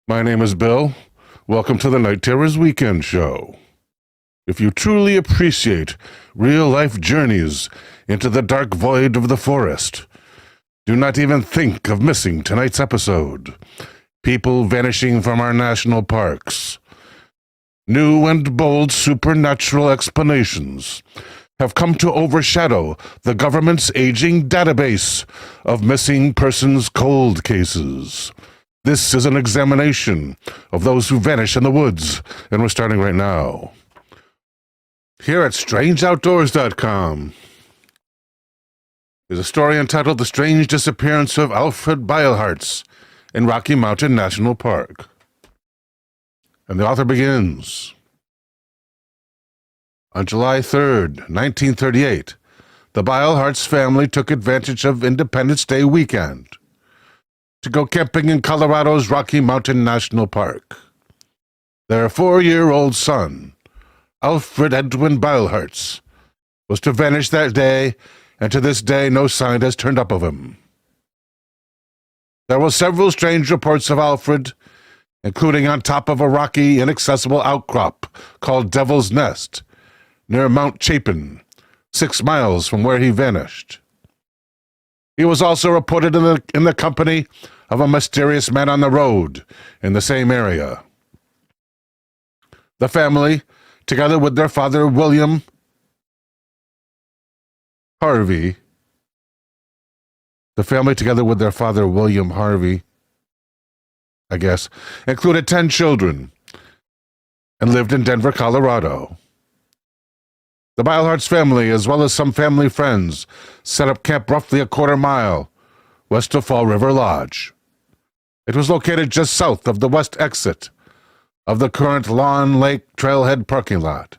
My name is Bill. Welcome to the Night Terrors Weekend Show. If you truly appreciate real-life journeys into the dark void of the forest, do not even think of missing tonight's episode, People Vanishing from Our National Parks. New and bold supernatural explanations have come to overshadow the government's aging database of missing persons cold cases. This is an examination of those who vanish in the woods, and we're starting right now. Here at StrangeOutdoors.com is a story entitled The Strange Disappearance of Alfred Beilhartz in Rocky Mountain National Park. And the author begins. On July 3rd, 1938, the Beilhartz family took advantage of Independence Day weekend to go camping in Colorado's Rocky Mountain National Park. Their 4-year-old son, Alfred Edwin Beilhartz, was to vanish that day, and to this day no sign has turned up of him. There were several strange reports of Alfred, including on top of a rocky, inaccessible outcrop called Devil's Nest, near Mount Chapin, 6 miles from where he vanished. He was also reported in the company of a mysterious man on the road in the same area. The family, together with their father William Harvey, included 10 children and lived in Denver, Colorado. The Beilhartz family, as well as some family friends, set up camp roughly a quarter mile west of Fall River Lodge. It was located just south of the west exit of the current Lawn Lake Trailhead parking lot.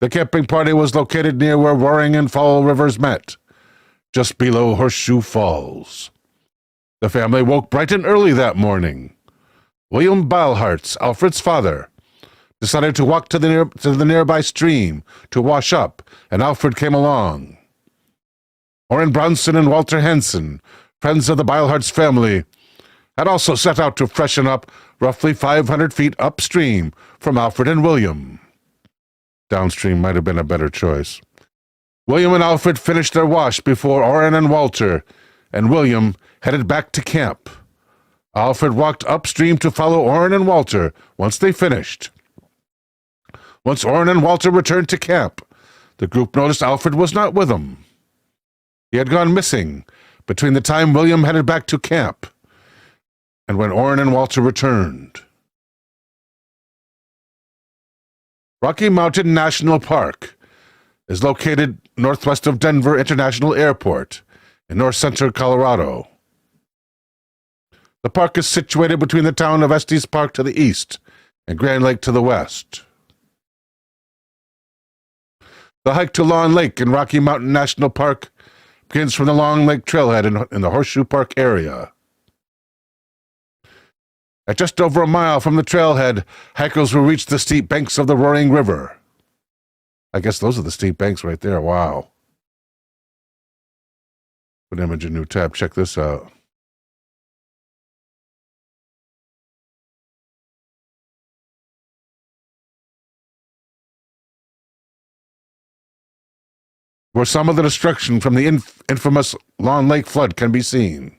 The camping party was located near where Roaring and Fall Rivers met, just below Horseshoe Falls. The family woke bright and early that morning. William Beilhartz, Alfred's father, decided to walk to the nearby stream to wash up, and Alfred came along. Orrin Bronson and Walter Henson, friends of the Beilhartz family, had also set out to freshen up roughly 500 feet upstream from Alfred and William. Downstream might have been a better choice. William and Alfred finished their wash before Orrin and Walter and William headed back to camp. Alfred walked upstream to follow Orrin and Walter once they finished. Once Orrin and Walter returned to camp, the group noticed Alfred was not with them. He had gone missing between the time William headed back to camp and when Orrin and Walter returned. Rocky Mountain National Park is located northwest of Denver International Airport in north central Colorado. The park is situated between the town of Estes Park to the east and Grand Lake to the west. The hike to Lawn Lake in Rocky Mountain National Park begins from the Long Lake Trailhead in the Horseshoe Park area. At just over a mile from the trailhead, hikers will reach the steep banks of the Roaring River. I guess those are the steep banks right there. Wow. Put image in new tab. Check this out. Where some of the destruction from the infamous Lawn Lake flood can be seen.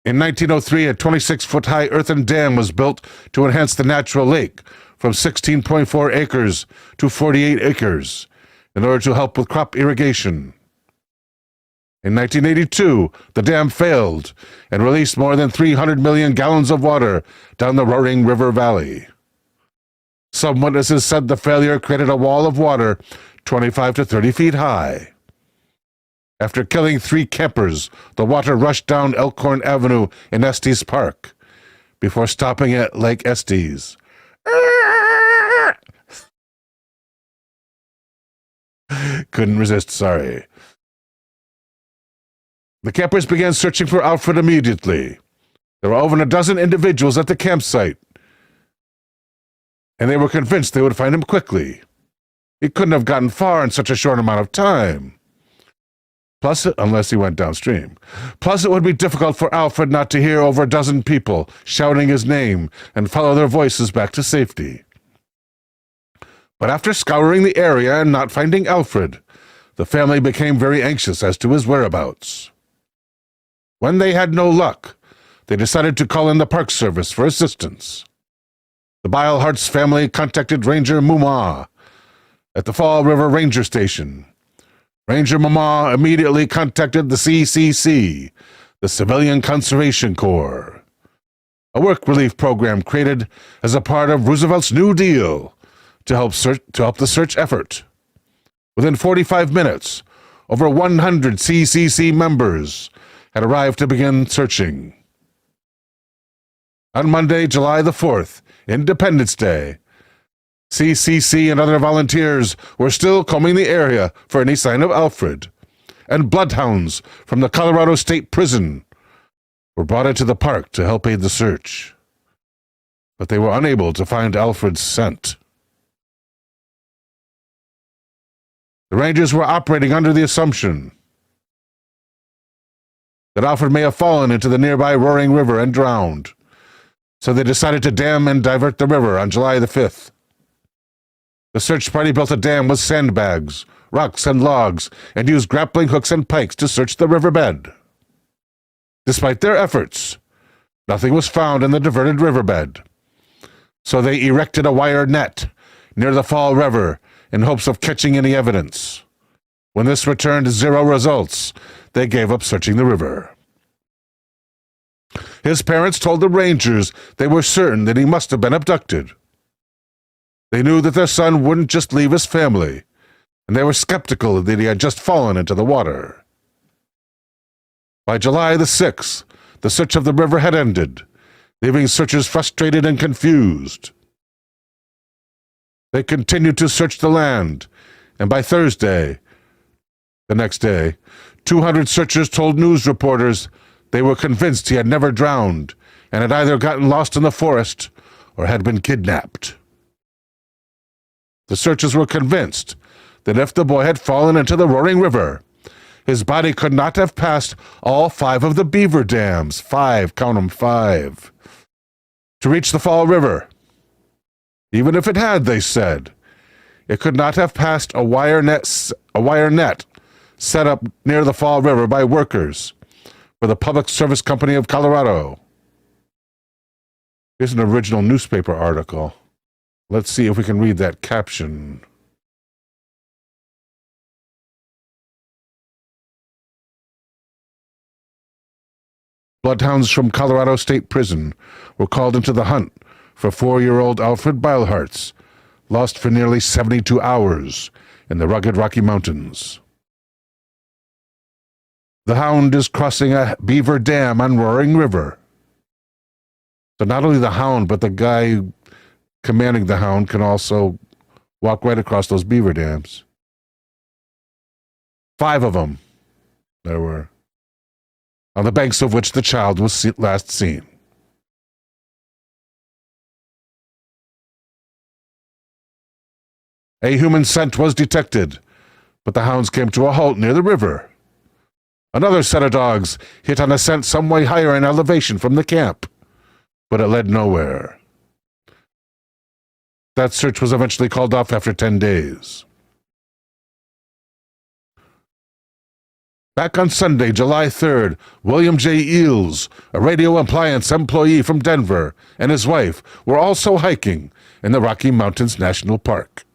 In 1903, a 26-foot-high earthen dam was built to enhance the natural lake from 16.4 acres to 48 acres in order to help with crop irrigation. In 1982, the dam failed and released more than 300 million gallons of water down the Roaring River Valley. Some witnesses said the failure created a wall of water 25 to 30 feet high. After killing 3 campers, the water rushed down Elkhorn Avenue in Estes Park before stopping at Lake Estes. Couldn't resist, sorry. The campers began searching for Alfred immediately. There were over a dozen individuals at the campsite, and they were convinced they would find him quickly. He couldn't have gotten far in such a short amount of time. Unless he went downstream. Plus, it would be difficult for Alfred not to hear over a dozen people shouting his name and follow their voices back to safety. But after scouring the area and not finding Alfred, the family became very anxious as to his whereabouts. When they had no luck, they decided to call in the Park Service for assistance. The Beilhartz family contacted Ranger Muma at the Fall River Ranger Station. Ranger Mama immediately contacted the CCC, the Civilian Conservation Corps, a work relief program created as a part of Roosevelt's New Deal to help the search effort. Within 45 minutes, over 100 CCC members had arrived to begin searching. On Monday, July the 4th, Independence Day, CCC and other volunteers were still combing the area for any sign of Alfred, and bloodhounds from the Colorado State Prison were brought into the park to help aid the search. But they were unable to find Alfred's scent. The Rangers were operating under the assumption that Alfred may have fallen into the nearby roaring river and drowned, so they decided to dam and divert the river on July the 5th. The search party built a dam with sandbags, rocks, and logs, and used grappling hooks and pikes to search the riverbed. Despite their efforts, nothing was found in the diverted riverbed, so they erected a wire net near the Fall River in hopes of catching any evidence. When this returned 0 results, they gave up searching the river. His parents told the Rangers they were certain that he must have been abducted. They knew that their son wouldn't just leave his family, and they were skeptical that he had just fallen into the water. By July the 6th, the search of the river had ended, leaving searchers frustrated and confused. They continued to search the land, and by Thursday, the next day, 200 searchers told news reporters they were convinced he had never drowned and had either gotten lost in the forest or had been kidnapped. The searchers were convinced that if the boy had fallen into the roaring river, his body could not have passed all 5 of the beaver dams, 5, count 'em, 5, to reach the Fall River. Even if it had, they said, it could not have passed a wire net set up near the Fall River by workers for the Public Service Company of Colorado. Here's an original newspaper article. Let's see if we can read that caption. Bloodhounds from Colorado State Prison were called into the hunt for 4-year-old Alfred Beilhartz, lost for nearly 72 hours in the rugged Rocky Mountains. The hound is crossing a beaver dam on Roaring River. So not only the hound, but the guy commanding the hound can also walk right across those beaver dams. 5 of them there were, on the banks of which the child was last seen. A human scent was detected, but the hounds came to a halt near the river. Another set of dogs hit on a scent some way higher in elevation from the camp, but it led nowhere. That search was eventually called off after 10 days. Back on Sunday, July 3rd, William J. Eels, a radio appliance employee from Denver, and his wife were also hiking in the Rocky Mountains National Park.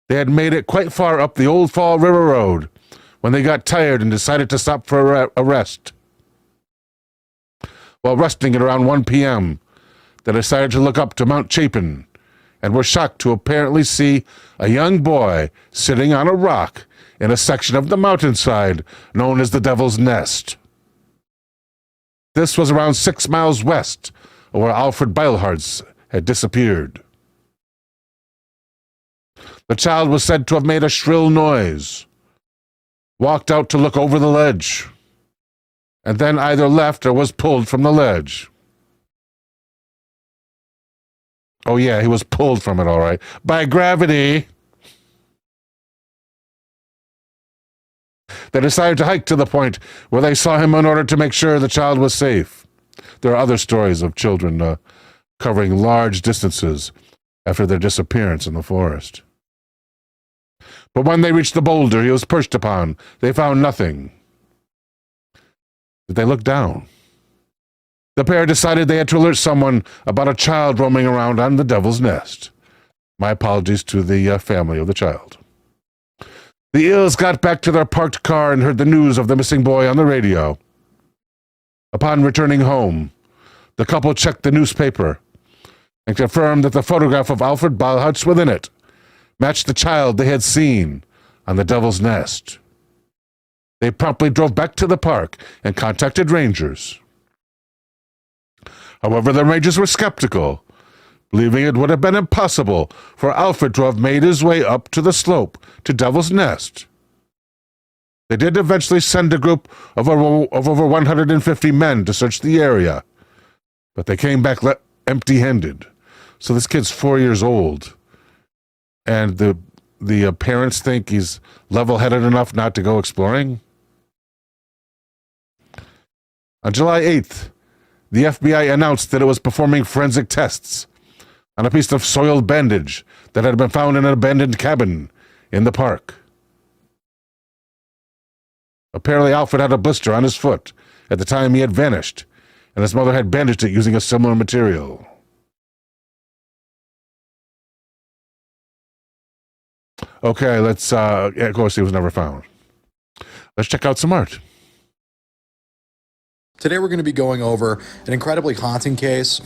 They had made it quite far up the Old Fall River Road when they got tired and decided to stop for a rest. While resting at around 1 p.m., they decided to look up to Mount Chapin and were shocked to apparently see a young boy sitting on a rock in a section of the mountainside known as the Devil's Nest. This was around 6 miles west of where Alfred Beilhartz had disappeared. The child was said to have made a shrill noise, walked out to look over the ledge, and then either left or was pulled from the ledge. Oh, yeah, he was pulled from it, all right. By gravity. They decided to hike to the point where they saw him in order to make sure the child was safe. There are other stories of children covering large distances after their disappearance in the forest. But when they reached the boulder he was perched upon, they found nothing. But they looked down. The pair decided they had to alert someone about a child roaming around on the Devil's Nest. My apologies to the family of the child. The Ills got back to their parked car and heard the news of the missing boy on the radio. Upon returning home, the couple checked the newspaper and confirmed that the photograph of Alfred Beilhartz within it matched the child they had seen on the Devil's Nest. They promptly drove back to the park and contacted rangers. However, the rangers were skeptical, believing it would have been impossible for Alfred to have made his way up to the slope to Devil's Nest. They did eventually send a group of over 150 men to search the area, but they came back empty-handed. So this kid's 4 years old, and the parents think he's level-headed enough not to go exploring? On July 8th, the FBI announced that it was performing forensic tests on a piece of soiled bandage that had been found in an abandoned cabin in the park. Apparently, Alfred had a blister on his foot at the time he had vanished, and his mother had bandaged it using a similar material. Okay, let's, of course, he was never found. Let's check out some art. Today we're going to be going over an incredibly haunting case,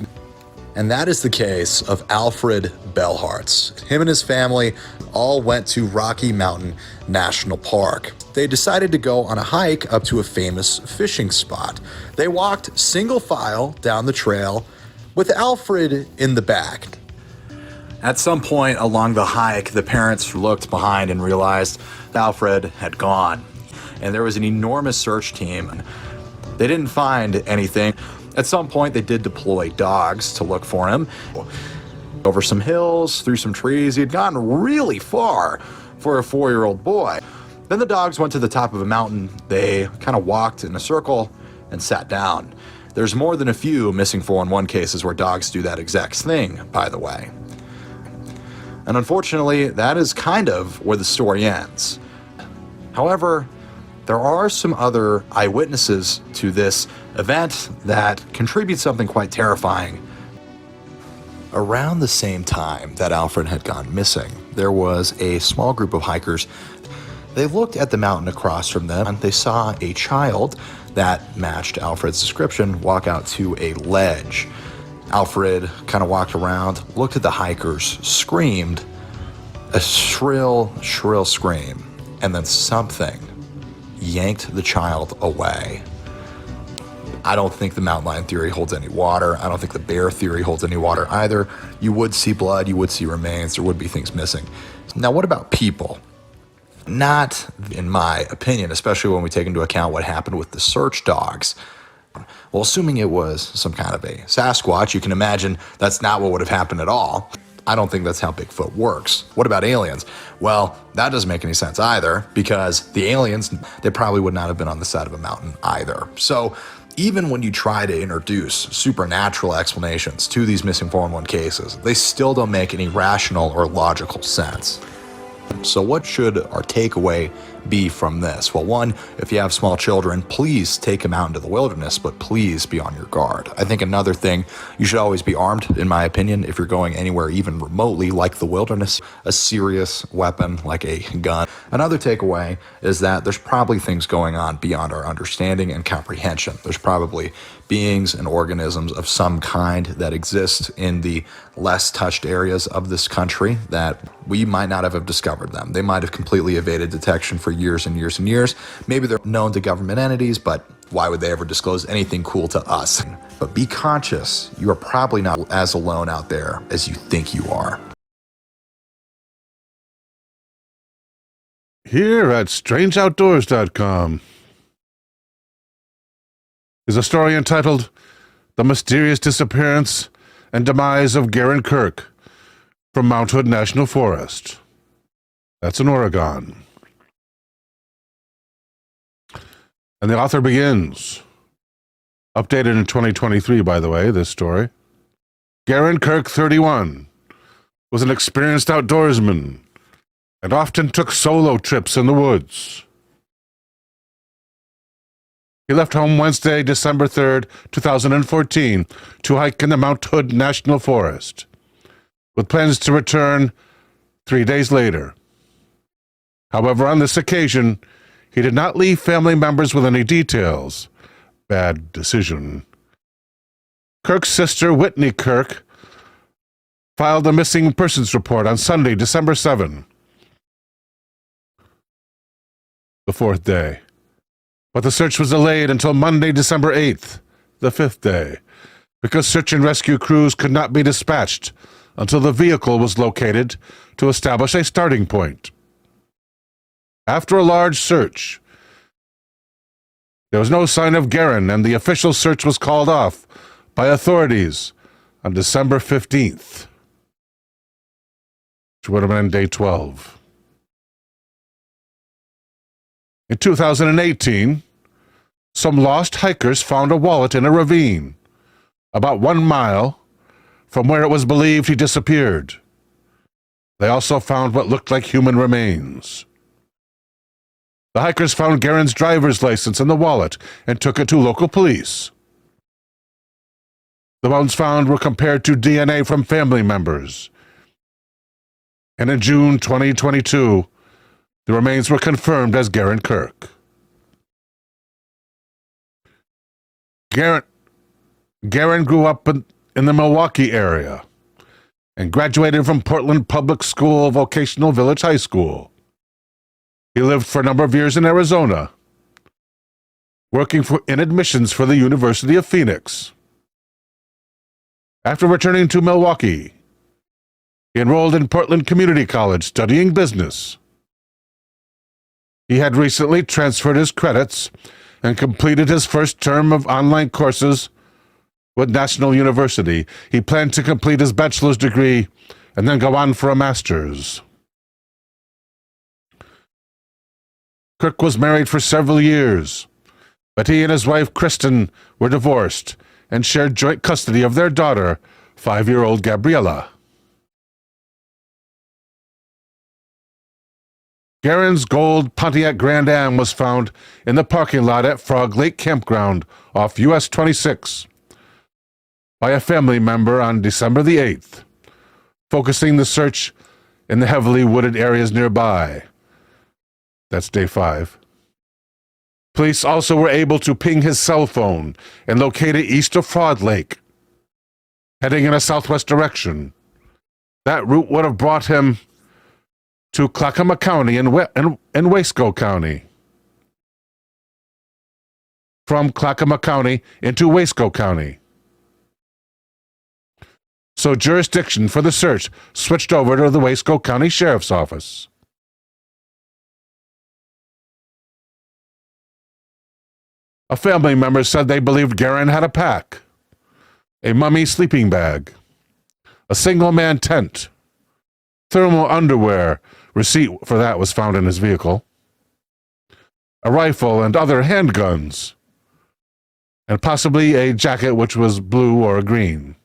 and that is the case of Alfred Beilhartz. Him and his family all went to Rocky Mountain National Park. They decided to go on a hike up to a famous fishing spot. They walked single file down the trail with Alfred in the back. At some point along the hike, the parents looked behind and realized Alfred had gone, and there was an enormous search team. They didn't find anything. At some point, they did deploy dogs to look for him. Over some hills, through some trees, he had gotten really far for a 4-year-old boy. Then the dogs went to the top of a mountain. They kind of walked in a circle and sat down. There's more than a few missing 411 cases where dogs do that exact thing, by the way. And unfortunately, that is kind of where the story ends. However, there are some other eyewitnesses to this event that contribute something quite terrifying. Around the same time that Alfred had gone missing, there was a small group of hikers. They looked at the mountain across from them and they saw a child that matched Alfred's description walk out to a ledge. Alfred kind of walked around, looked at the hikers, screamed a shrill scream, and then something yanked the child away. I don't think the mountain lion theory holds any water. I don't think the bear theory holds any water either. You would see blood, you would see remains, there would be things missing. Now, what about people? Not, in my opinion, especially when we take into account what happened with the search dogs. Well, assuming it was some kind of a Sasquatch, you can imagine that's not what would have happened at all. I don't think that's how Bigfoot works. What about aliens? Well, that doesn't make any sense either, because the aliens, they probably would not have been on the side of a mountain either. So even when you try to introduce supernatural explanations to these missing 411 cases, they still don't make any rational or logical sense. So what should our takeaway be from this? Well, one, if you have small children, please take them out into the wilderness, but please be on your guard. I think another thing, you should always be armed, in my opinion, if you're going anywhere even remotely like the wilderness, a serious weapon like a gun. Another takeaway is that there's probably things going on beyond our understanding and comprehension. There's probably beings and organisms of some kind that exist in the less touched areas of this country that we might not have discovered them. They might have completely evaded detection for years and years and years. Maybe they're known to government entities, but why would they ever disclose anything cool to us? But be conscious, you are probably not as alone out there as you think you are. Here at strangeoutdoors.com is a story entitled The Mysterious Disappearance and demise of Gerren Kirk from Mount Hood National Forest. That's in Oregon. And the author begins, updated in 2023, by the way, this story. Gerren Kirk, 31, was an experienced outdoorsman and often took solo trips in the woods. He left home Wednesday, December 3rd, 2014, to hike in the Mount Hood National Forest, with plans to return 3 days later. However, on this occasion, he did not leave family members with any details. Bad decision. Kirk's sister, Whitney Kirk, filed a missing persons report on Sunday, December 7, the 4th day. But the search was delayed until Monday, December 8th, the 5th day, because search and rescue crews could not be dispatched until the vehicle was located to establish a starting point. After a large search, there was no sign of Gerren, and the official search was called off by authorities on December 15th, which would have been day 12. In 2018, some lost hikers found a wallet in a ravine about 1 mile from where it was believed he disappeared. They also found what looked like human remains. The hikers found Gerren's driver's license in the wallet and took it to local police. The bones found were compared to DNA from family members. And in June 2022, the remains were confirmed as Gerren Kirk. Gerren grew up in the Milwaukee area and graduated from Portland Public School Vocational Village High School. He lived for a number of years in Arizona, working in admissions for the University of Phoenix. After returning to Milwaukee, he enrolled in Portland Community College studying business. He had recently transferred his credits and completed his first term of online courses with National University. He planned to complete his bachelor's degree and then go on for a master's. Kirk was married for several years, but he and his wife, Kristen, were divorced and shared joint custody of their daughter, 5-year-old Gabriella. Gerren's gold Pontiac Grand Am was found in the parking lot at Frog Lake Campground off US 26 by a family member on December the 8th, focusing the search in the heavily wooded areas nearby. That's day 5. Police also were able to ping his cell phone and locate it east of Frog Lake, heading in a southwest direction. That route would have brought him to Clackamas County and Wasco County. From Clackamas County into Wasco County. So jurisdiction for the search switched over to the Wasco County Sheriff's Office. A family member said they believed Gerren had a pack, a mummy sleeping bag, a single-man tent, thermal underwear, receipt for that was found in his vehicle, a rifle and other handguns, and possibly a jacket which was blue or green.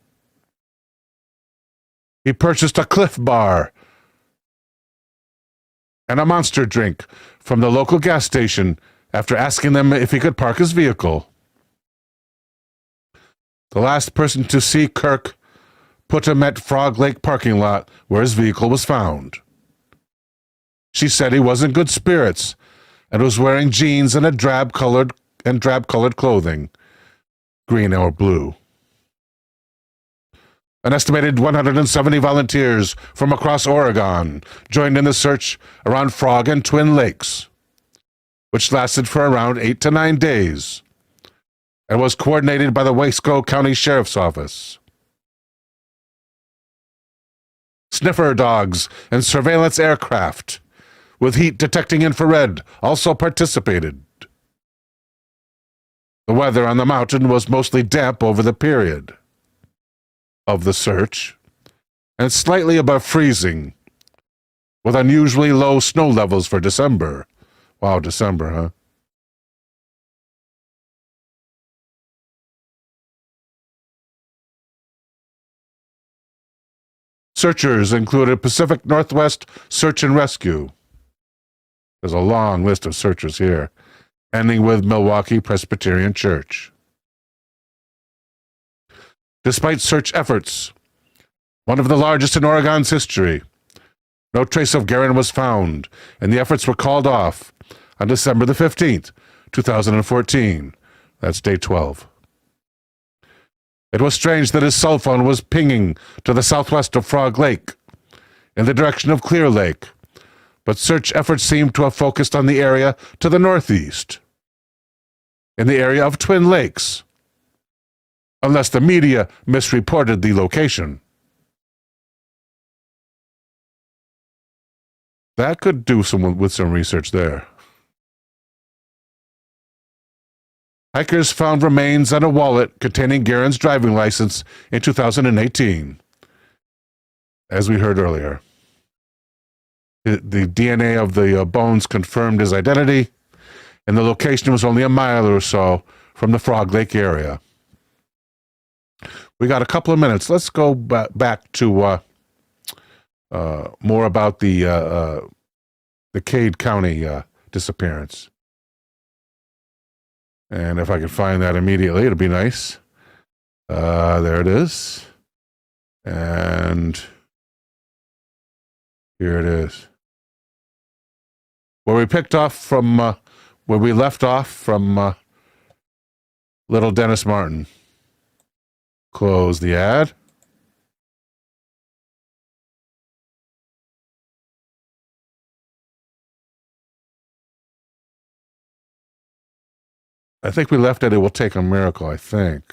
He purchased a Cliff Bar and a Monster drink from the local gas station after asking them if he could park his vehicle. The last person to see Kirk put him at Frog Lake parking lot where his vehicle was found. She said he was in good spirits and was wearing jeans and drab-colored clothing, green or blue. An estimated 170 volunteers from across Oregon joined in the search around Frog and Twin Lakes, which lasted for around 8 to 9 days, and was coordinated by the Wasco County Sheriff's Office. Sniffer dogs and surveillance aircraft with heat-detecting infrared also participated. The weather on the mountain was mostly damp over the period. of the search, and slightly above freezing, with unusually low snow levels for December. Wow, December, huh? Searchers included Pacific Northwest Search and Rescue. There's a long list of searchers here, ending with Milwaukee Presbyterian Church. Despite search efforts, one of the largest in Oregon's history, no trace of Gerren was found, and the efforts were called off on December the 15th, 2014. That's day 12. It was strange that his cell phone was pinging to the southwest of Frog Lake, in the direction of Clear Lake, but search efforts seemed to have focused on the area to the northeast, in the area of Twin Lakes, unless the media misreported the location. That could do with some research there. Hikers found remains and a wallet containing Gerren's driving license in 2018. As we heard earlier, the DNA of the bones confirmed his identity, and the location was only a mile or so from the Frog Lake area. We got a couple of minutes. Let's go back to more about the Cade County disappearance. And if I can find that immediately, it'll be nice. There it is. And here it is. Where we picked off from, where we left off from little Dennis Martin. Close the ad. I think we left it will take a miracle, I think.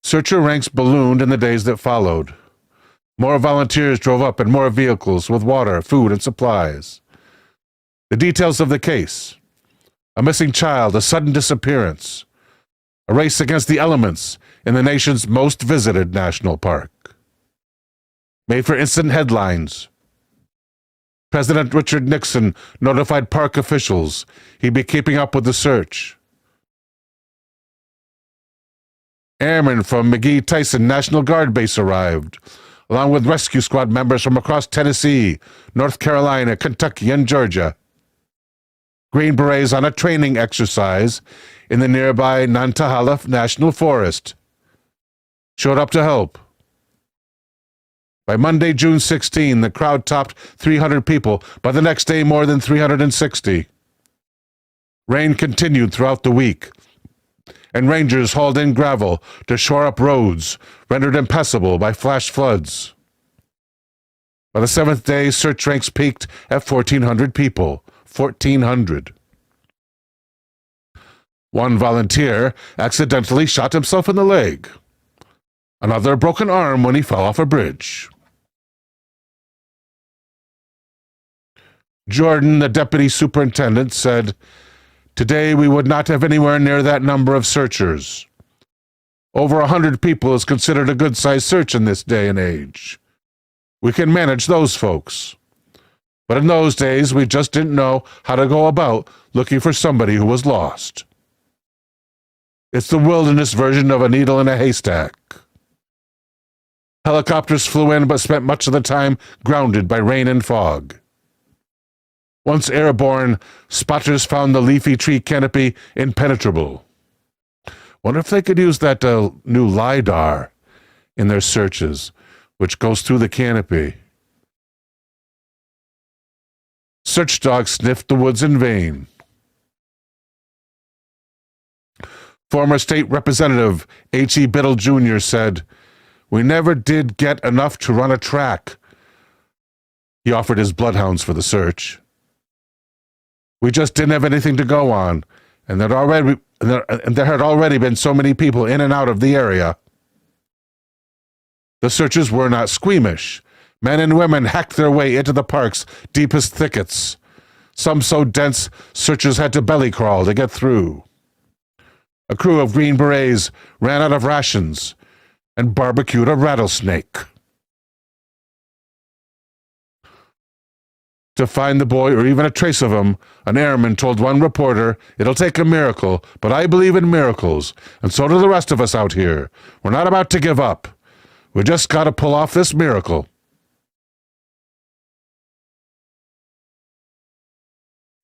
Searcher ranks ballooned in the days that followed. More volunteers drove up and more vehicles with water, food, and supplies. The details of the case: a missing child, a sudden disappearance, a race against the elements in the nation's most visited national park. Made for instant headlines. President Richard Nixon notified park officials he'd be keeping up with the search. Airmen from McGee-Tyson National Guard Base arrived, along with rescue squad members from across Tennessee, North Carolina, Kentucky, and Georgia. Green Berets on a training exercise in the nearby Nantahala National Forest showed up to help. By Monday, June 16, the crowd topped 300 people. By the next day, more than 360. Rain continued throughout the week, and rangers hauled in gravel to shore up roads rendered impassable by flash floods. By the seventh day, search ranks peaked at 1,400 people. 1,400. One volunteer accidentally shot himself in the leg. Another broke an arm when he fell off a bridge. Jordan, the deputy superintendent, said, "Today we would not have anywhere near that number of searchers. Over 100 people is considered a good-sized search in this day and age. We can manage those folks. But in those days, we just didn't know how to go about looking for somebody who was lost. It's the wilderness version of a needle in a haystack." Helicopters flew in but spent much of the time grounded by rain and fog. Once airborne, spotters found the leafy tree canopy impenetrable. Wonder if they could use that new LiDAR in their searches, which goes through the canopy. Search dogs sniffed the woods in vain. Former state representative H.E. Biddle Jr. said, "We never did get enough to run a track." He offered his bloodhounds for the search. "We just didn't have anything to go on, and there had already been so many people in and out of the area." The searchers were not squeamish. Men and women hacked their way into the park's deepest thickets, some so dense searchers had to belly crawl to get through. A crew of Green Berets ran out of rations and barbecued a rattlesnake. To find the boy or even a trace of him, an airman told one reporter, "It'll take a miracle, but I believe in miracles, and so do the rest of us out here. We're not about to give up. We just got to pull off this miracle."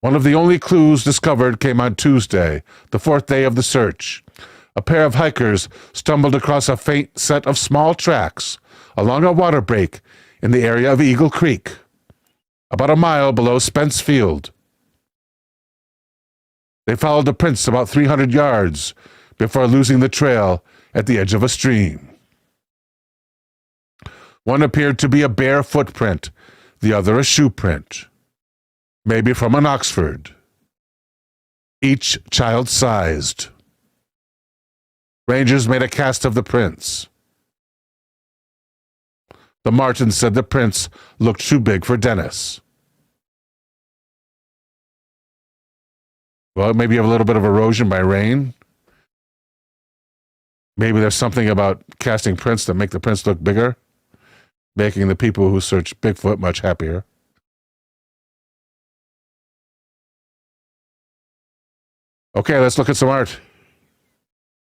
One of the only clues discovered came on Tuesday, the fourth day of the search. A pair of hikers stumbled across a faint set of small tracks along a water break in the area of Eagle Creek, about a mile below Spence Field. They followed the prints about 300 yards before losing the trail at the edge of a stream. One appeared to be a bare footprint, the other a shoe print, maybe from an Oxford, each child-sized. Rangers made a cast of the prints. The Martins said the prints looked too big for Dennis. Well, maybe you have a little bit of erosion by rain. Maybe there's something about casting prints that make the prints look bigger, making the people who search Bigfoot much happier. Okay, let's look at some art.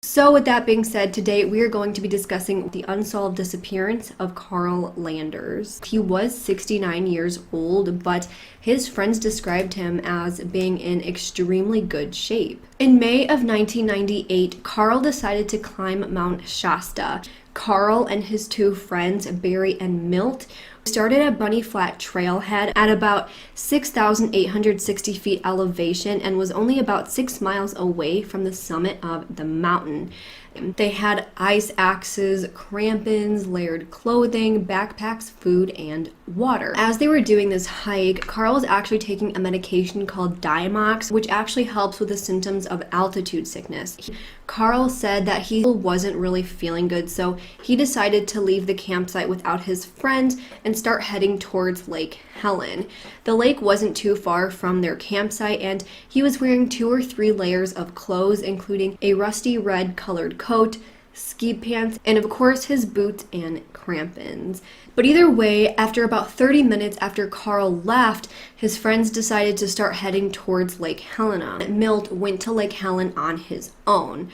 So with that being said, today we are going to be discussing the unsolved disappearance of Carl Landers. He was 69 years old, but his friends described him as being in extremely good shape. In May of 1998, Carl decided to climb Mount Shasta. Carl and his two friends, Barry and Milt, started at Bunny Flat Trailhead at about 6,860 feet elevation and was only about 6 miles away from the summit of the mountain. They had ice axes, crampons, layered clothing, backpacks, food, and water. As they were doing this hike, Carl was actually taking a medication called Diamox, which actually helps with the symptoms of altitude sickness. Carl said that he wasn't really feeling good, so he decided to leave the campsite without his friends and start heading towards Lake Helen. The lake wasn't too far from their campsite, and he was wearing 2 or 3 layers of clothes, including a rusty red colored coat, ski pants, and of course his boots and crampons. But either way, after about 30 minutes after Carl left, his friends decided to start heading towards Lake Helena. Milt went to Lake Helen on his own.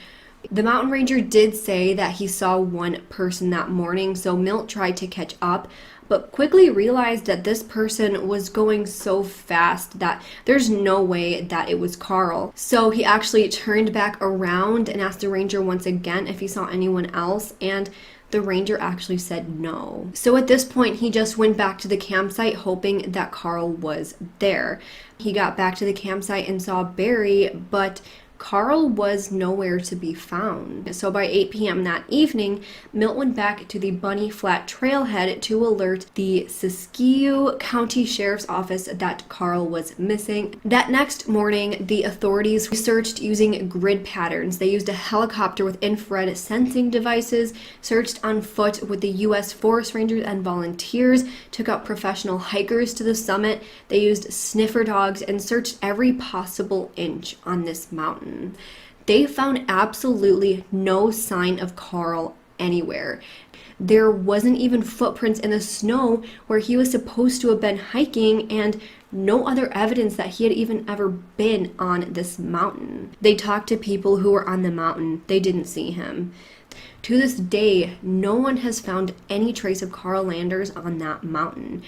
The mountain ranger did say that he saw one person that morning, so Milt tried to catch up, but quickly realized that this person was going so fast that there's no way that it was Carl. So he actually turned back around and asked the ranger once again if he saw anyone else, and the ranger actually said no. So at this point, he just went back to the campsite hoping that Carl was there. He got back to the campsite and saw Barry, but Carl was nowhere to be found. So by 8 p.m. that evening, Milt went back to the Bunny Flat Trailhead to alert the Siskiyou County Sheriff's Office that Carl was missing. That next morning, the authorities searched using grid patterns. They used a helicopter with infrared sensing devices, searched on foot with the U.S. Forest Rangers and volunteers, took out professional hikers to the summit. They used sniffer dogs and searched every possible inch on this mountain. They found absolutely no sign of Carl anywhere. There wasn't even footprints in the snow where he was supposed to have been hiking, and no other evidence that he had even ever been on this mountain. They talked to people who were on the mountain. They didn't see him. To this day, no one has found any trace of Carl Landers on that mountain.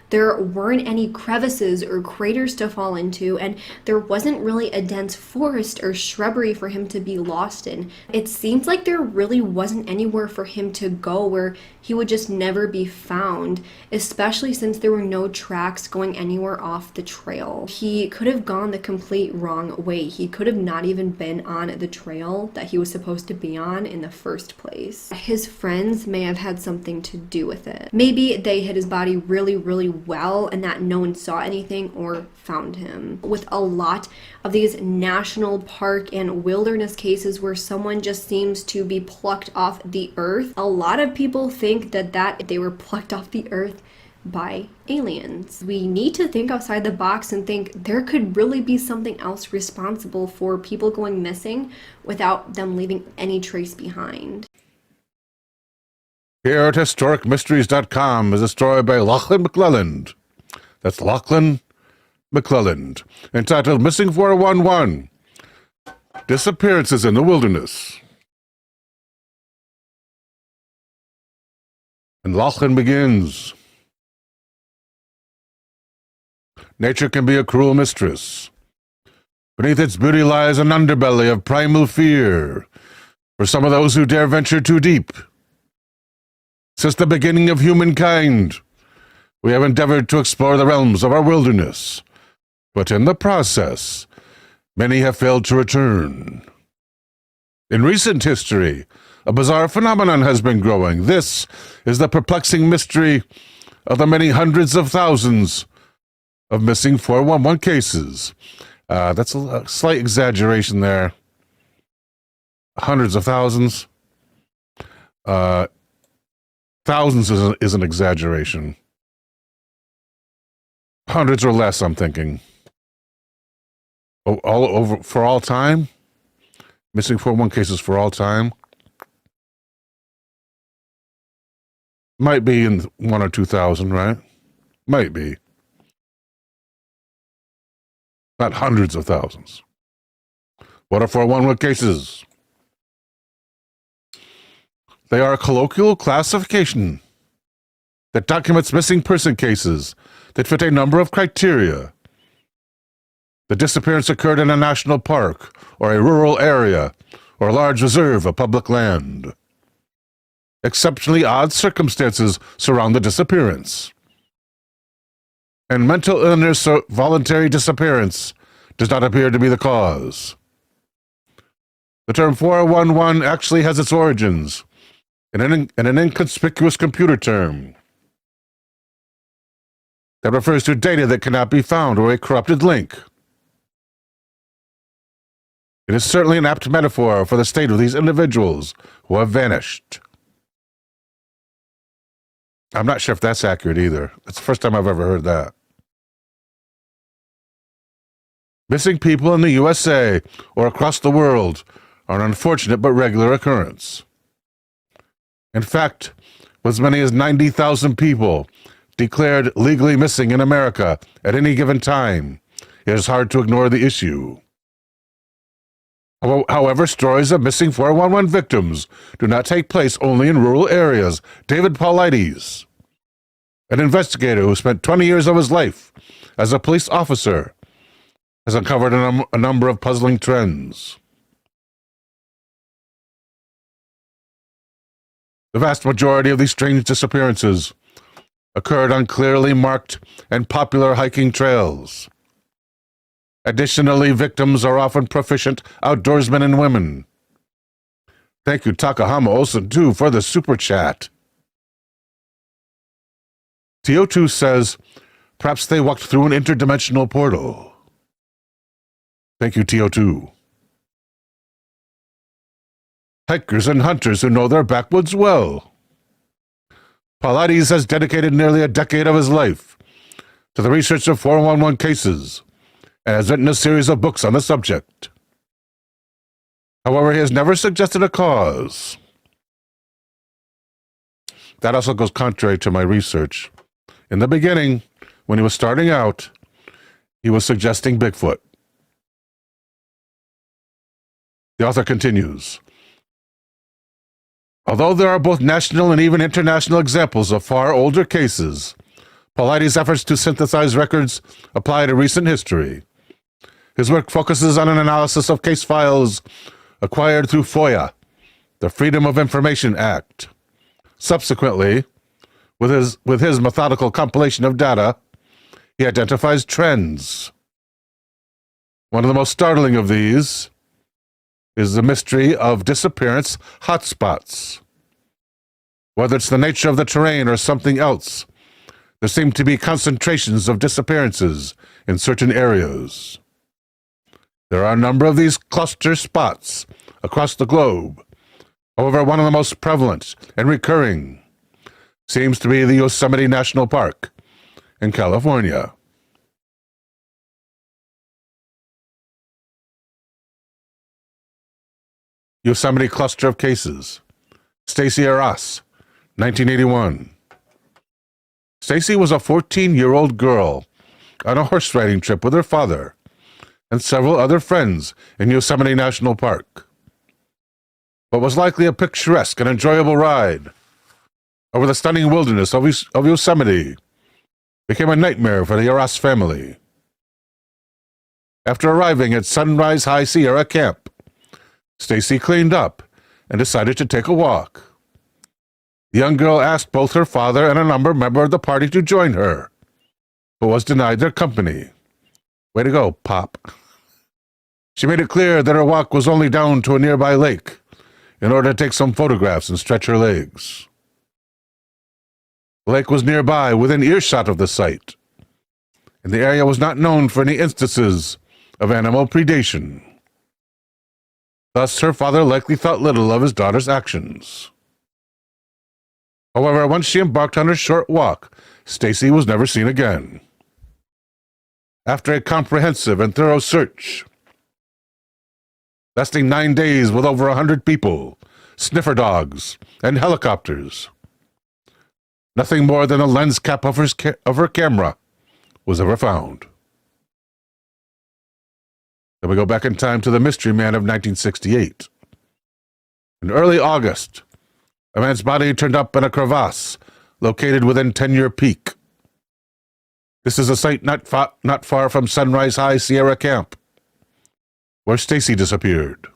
There weren't any crevices or craters to fall into, and there wasn't really a dense forest or shrubbery for him to be lost in. It seems like there really wasn't anywhere for him to go where he would just never be found, especially since there were no tracks going anywhere off the trail. He could have gone the complete wrong way. He could have not even been on the trail that he was supposed to be on in the first place. His friends may have had something to do with it. Maybe they hid his body really, really well and that no one saw anything or found him. With a lot of these national park and wilderness cases where someone just seems to be plucked off the earth, a lot of people think that they were plucked off the earth by aliens. We need to think outside the box and think there could really be something else responsible for people going missing without them leaving any trace behind. Here at HistoricMysteries.com is a story by Lachlan McClelland. That's Lachlan McClelland, entitled Missing 411, Disappearances in the Wilderness. And Lachlan begins. Nature can be a cruel mistress. Beneath its beauty lies an underbelly of primal fear for some of those who dare venture too deep. Since the beginning of humankind, we have endeavored to explore the realms of our wilderness, but in the process, many have failed to return. In recent history, a bizarre phenomenon has been growing. This is the perplexing mystery of the many hundreds of thousands of missing 411 cases. That's a slight exaggeration there. Hundreds of thousands. Thousands is an exaggeration. Hundreds or less, I'm thinking. All over for all time? Missing 411 cases for all time? Might be in 1,000 or 2,000, right? Might be. Not hundreds of thousands. What are 411 cases? They are a colloquial classification that documents missing person cases that fit a number of criteria. The disappearance occurred in a national park or a rural area or a large reserve of public land. Exceptionally odd circumstances surround the disappearance. And mental illness or voluntary disappearance does not appear to be the cause. The term 411 actually has its origins in an inconspicuous computer term that refers to data that cannot be found or a corrupted link. It is certainly an apt metaphor for the state of these individuals who have vanished. I'm not sure if that's accurate either. That's the first time I've ever heard that. Missing people in the USA or across the world are an unfortunate but regular occurrence. In fact, with as many as 90,000 people declared legally missing in America at any given time, it is hard to ignore the issue. However, stories of missing 411 victims do not take place only in rural areas. David Paulides, an investigator who spent 20 years of his life as a police officer, has uncovered a number of puzzling trends. The vast majority of these strange disappearances occurred on clearly marked and popular hiking trails. Additionally, victims are often proficient outdoorsmen and women. Thank you, Takahama Olsen, too, for the super chat. TO2 says, perhaps they walked through an interdimensional portal. Thank you, TO2. Hikers and hunters who know their backwoods well. Paulides has dedicated nearly a decade of his life to the research of 411 cases and has written a series of books on the subject. However, he has never suggested a cause. That also goes contrary to my research. In the beginning, when he was starting out, he was suggesting Bigfoot. The author continues. Although there are both national and even international examples of far older cases, Paulides' efforts to synthesize records apply to recent history. His work focuses on an analysis of case files acquired through FOIA, the Freedom of Information Act. Subsequently, with his methodical compilation of data, he identifies trends. One of the most startling of these is the mystery of disappearance hotspots. Whether it's the nature of the terrain or something else, there seem to be concentrations of disappearances in certain areas. There are a number of these cluster spots across the globe. However, one of the most prevalent and recurring seems to be the Yosemite National Park in California. Yosemite cluster of cases. Stacy Arras, 1981. Stacy was a 14-year-old girl on a horse riding trip with her father and several other friends in Yosemite National Park. What was likely a picturesque and enjoyable ride over the stunning wilderness of Yosemite became a nightmare for the Arras family. After arriving at Sunrise High Sierra Camp, Stacy cleaned up and decided to take a walk. The young girl asked both her father and a member of the party to join her, but was denied their company. Way to go, Pop. She made it clear that her walk was only down to a nearby lake in order to take some photographs and stretch her legs. The lake was nearby, within earshot of the site, and the area was not known for any instances of animal predation. Thus, her father likely thought little of his daughter's actions. However, once she embarked on her short walk, Stacy was never seen again. After a comprehensive and thorough search, lasting 9 days with over 100 people, sniffer dogs, and helicopters, nothing more than a lens cap of her camera was ever found. Then we go back in time to the mystery man of 1968. In early August, a man's body turned up in a crevasse located within 10-Year Peak. This is a site not far from Sunrise High Sierra Camp, where Stacy disappeared.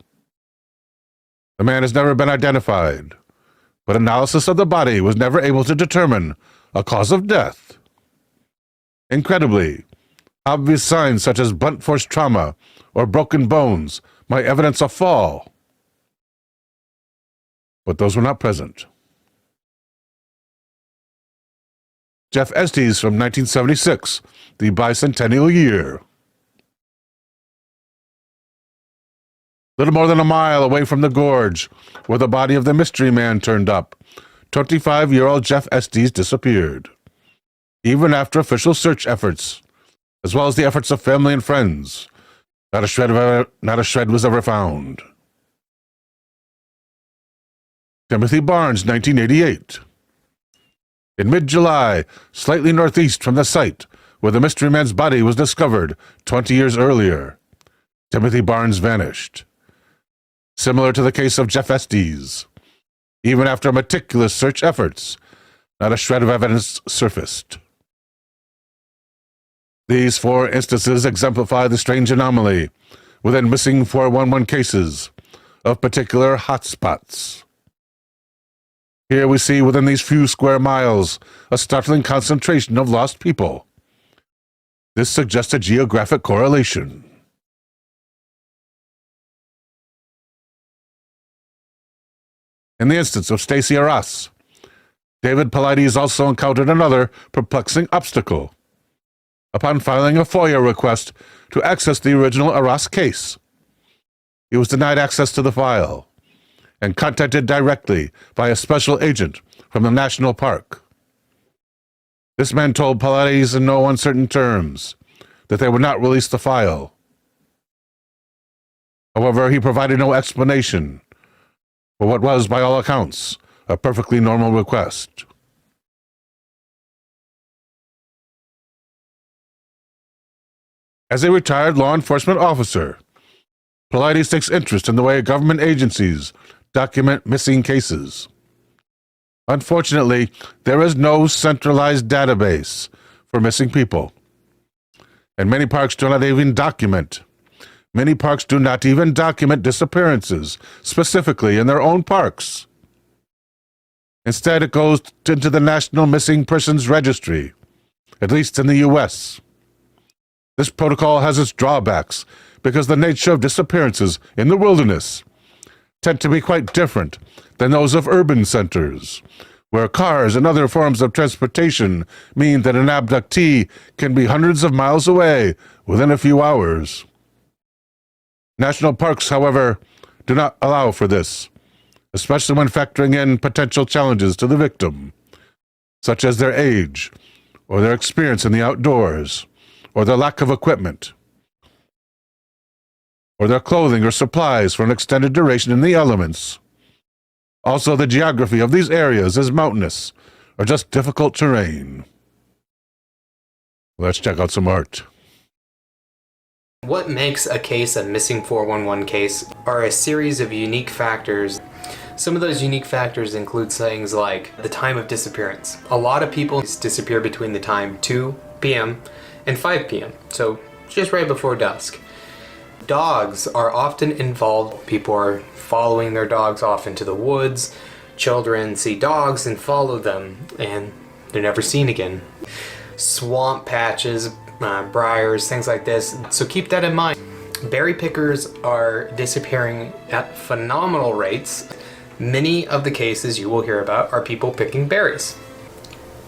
The man has never been identified, but analysis of the body was never able to determine a cause of death. Incredibly, obvious signs such as blunt force trauma or broken bones might evidence a fall, but those were not present. Jeff Estes from 1976, the bicentennial year. Little more than a mile away from the gorge, where the body of the mystery man turned up, 25-year-old Jeff Estes disappeared. Even after official search efforts, as well as the efforts of family and friends, not a shred was ever found. Timothy Barnes, 1988. In mid-July, slightly northeast from the site where the mystery man's body was discovered 20 years earlier, Timothy Barnes vanished. Similar to the case of Jeff Estes, even after meticulous search efforts, not a shred of evidence surfaced. These 4 instances exemplify the strange anomaly within missing 411 cases of particular hotspots. Here we see within these few square miles a startling concentration of lost people. This suggests a geographic correlation. In the instance of Stacy Arras, David Paulides also encountered another perplexing obstacle. Upon filing a FOIA request to access the original Arras case, he was denied access to the file and contacted directly by a special agent from the national park. This man told Paulides in no uncertain terms that they would not release the file. However, he provided no explanation for what was, by all accounts, a perfectly normal request. As a retired law enforcement officer, Paulides takes interest in the way government agencies document missing cases. Unfortunately, there is no centralized database for missing people, and many parks do not even document disappearances, specifically in their own parks. Instead, it goes into the National Missing Persons Registry, at least in the U.S. This protocol has its drawbacks because the nature of disappearances in the wilderness tend to be quite different than those of urban centers, where cars and other forms of transportation mean that an abductee can be hundreds of miles away within a few hours. National parks, however, do not allow for this, especially when factoring in potential challenges to the victim, such as their age or their experience in the outdoors, or their lack of equipment, or their clothing or supplies for an extended duration in the elements. Also, the geography of these areas is mountainous or just difficult terrain. Let's check out some art. What makes a case a missing 411 case are a series of unique factors. Some of those unique factors include things like the time of disappearance. A lot of people disappear between the time 2 p.m. and 5 p.m., so just right before dusk. Dogs are often involved. People are following their dogs off into the woods. Children see dogs and follow them, and they're never seen again. Swamp patches, briars, things like this. So keep that in mind. Berry pickers are disappearing at phenomenal rates. Many of the cases you will hear about are people picking berries.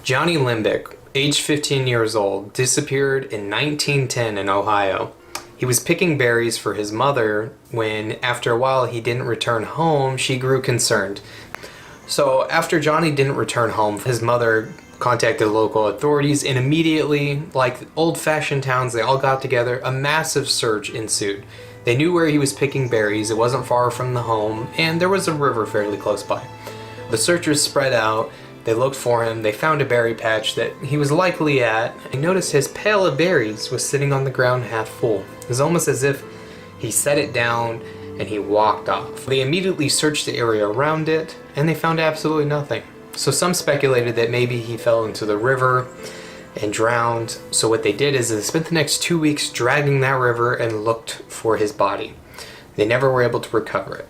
Johnny Limbick, age 15 years old, disappeared in 1910 in Ohio. He was picking berries for his mother when, after a while, he didn't return home. She grew concerned. So after Johnny didn't return home, his mother contacted local authorities, and immediately, like old-fashioned towns, they all got together. A massive search ensued. They knew where he was picking berries. It wasn't far from the home, and there was a river fairly close by. The searchers spread out. They looked for him. They found a berry patch that he was likely at. They noticed his pail of berries was sitting on the ground half full. It was almost as if he set it down and he walked off. They immediately searched the area around it, and they found absolutely nothing. So some speculated that maybe he fell into the river and drowned. So what they did is they spent the next 2 weeks dragging that river and looked for his body. They never were able to recover it.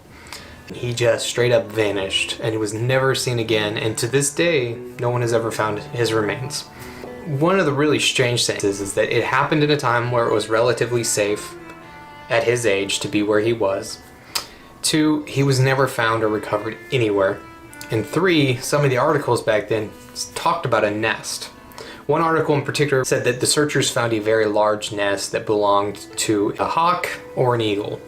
He just straight up vanished, and he was never seen again, and to this day, no one has ever found his remains. One of the really strange things is that it happened at a time where it was relatively safe at his age to be where he was. 2, he was never found or recovered anywhere. And 3, some of the articles back then talked about a nest. One article in particular said that the searchers found a very large nest that belonged to a hawk or an eagle.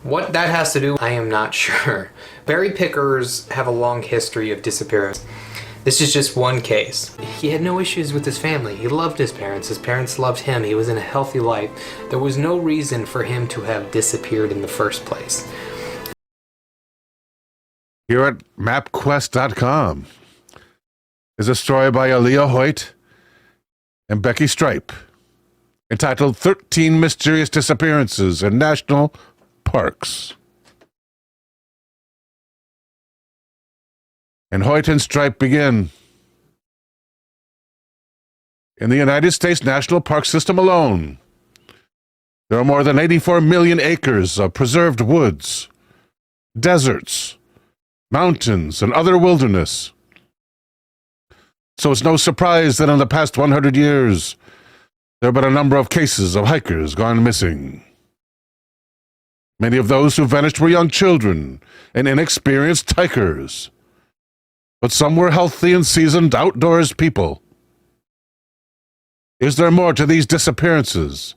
What that has to do, I am not sure. Berry pickers have a long history of disappearance. This is just one case. He had no issues with his family. He loved his parents loved him, he was in a healthy life. There was no reason for him to have disappeared in the first place. Here at MapQuest.com is a story by Aaliyah Hoyt and Becky Stripe entitled 13 Mysterious Disappearances in National Parks. And Hoyt and Stripe begin. In the United States National Park System alone, there are more than 84 million acres of preserved woods, deserts, mountains, and other wilderness. So it's no surprise that in the past 100 years, there have been a number of cases of hikers gone missing. Many of those who vanished were young children and inexperienced hikers, but some were healthy and seasoned outdoors people. Is there more to these disappearances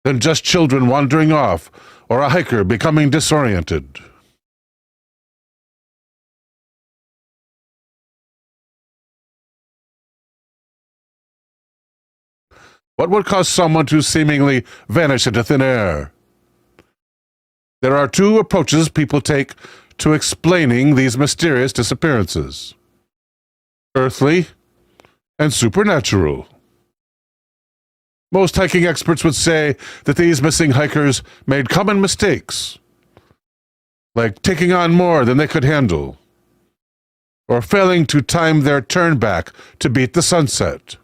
than just children wandering off or a hiker becoming disoriented? What would cause someone to seemingly vanish into thin air? There are 2 approaches people take to explaining these mysterious disappearances: earthly and supernatural. Most hiking experts would say that these missing hikers made common mistakes, like taking on more than they could handle, or failing to time their turn back to beat the sunset.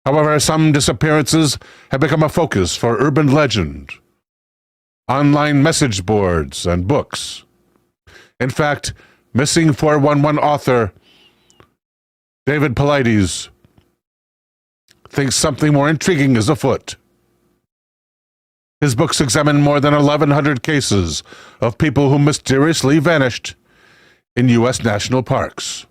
However, some disappearances have become a focus for urban legend, online message boards, and books. In fact, missing 411 author David Paulides thinks something more intriguing is afoot. His books examine more than 1,100 cases of people who mysteriously vanished in U.S. national parks.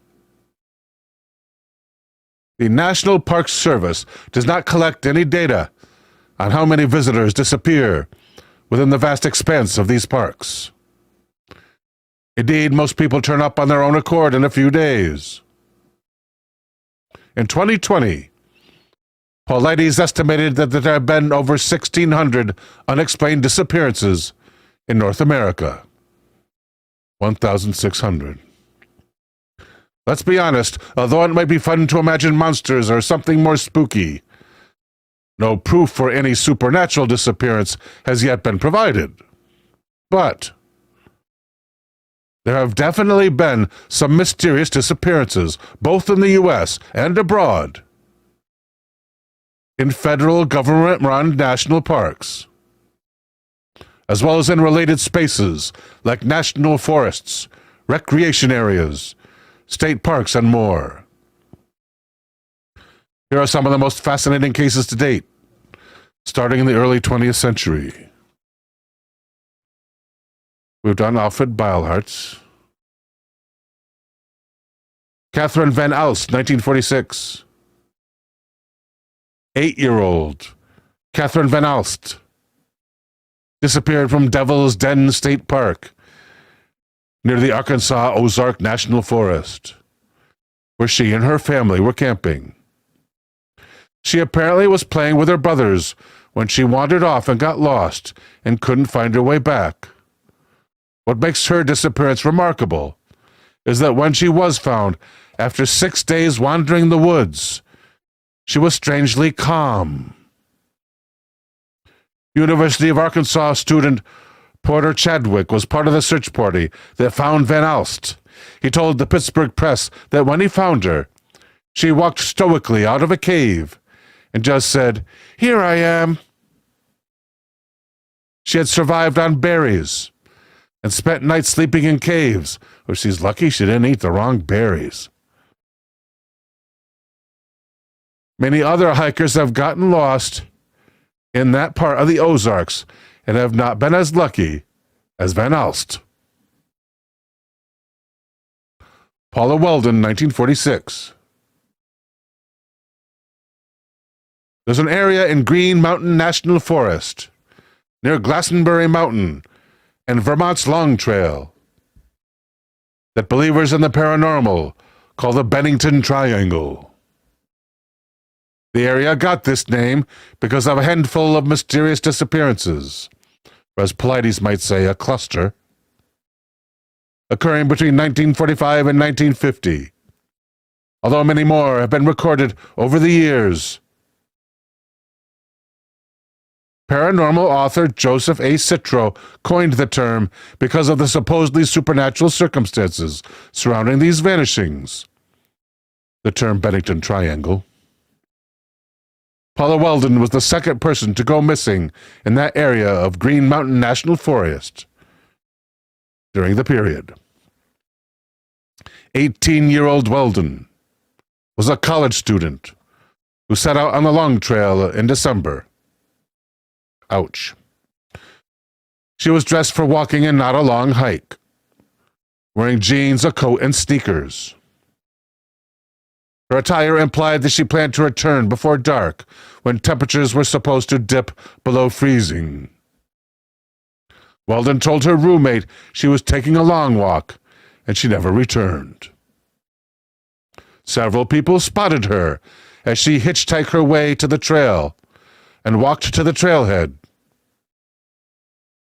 The National Park Service does not collect any data on how many visitors disappear within the vast expanse of these parks. Indeed, most people turn up on their own accord in a few days. In 2020, Paulides estimated that there have been over 1,600 unexplained disappearances in North America. 1,600. Let's be honest, although it might be fun to imagine monsters or something more spooky, no proof for any supernatural disappearance has yet been provided. But there have definitely been some mysterious disappearances, both in the U.S. and abroad, in federal government-run national parks, as well as in related spaces like national forests, recreation areas, state parks, and more. Here are some of the most fascinating cases to date, starting in the early 20th century. We've done Alfred Beilhartz. Catherine Van Alst, 1946. 8-year-old Catherine Van Alst disappeared from Devil's Den State Park near the Arkansas Ozark National Forest, where she and her family were camping. She apparently was playing with her brothers when she wandered off and got lost and couldn't find her way back. What makes her disappearance remarkable is that when she was found, after 6 days wandering the woods, she was strangely calm. University of Arkansas student Porter Chadwick was part of the search party that found Van Alst. He told the Pittsburgh Press that when he found her, she walked stoically out of a cave and just said, "Here I am." She had survived on berries and spent nights sleeping in caves, where she's lucky she didn't eat the wrong berries. Many other hikers have gotten lost in that part of the Ozarks and have not been as lucky as Van Alst. Paula Weldon, 1946. There's an area in Green Mountain National Forest, near Glastonbury Mountain and Vermont's Long Trail, that believers in the paranormal call the Bennington Triangle. The area got this name because of a handful of mysterious disappearances, or as Paulides might say, a cluster, occurring between 1945 and 1950, although many more have been recorded over the years. Paranormal author Joseph A. Citro coined the term because of the supposedly supernatural circumstances surrounding these vanishings. The term Bennington Triangle. Paula Weldon was the second person to go missing in that area of Green Mountain National Forest during the period. 18-year-old Weldon was a college student who set out on the Long Trail in December. Ouch. She was dressed for walking and not a long hike, wearing jeans, a coat, and sneakers. Her attire implied that she planned to return before dark, when temperatures were supposed to dip below freezing. Weldon told her roommate she was taking a long walk, and she never returned. Several people spotted her as she hitchhiked her way to the trail and walked to the trailhead.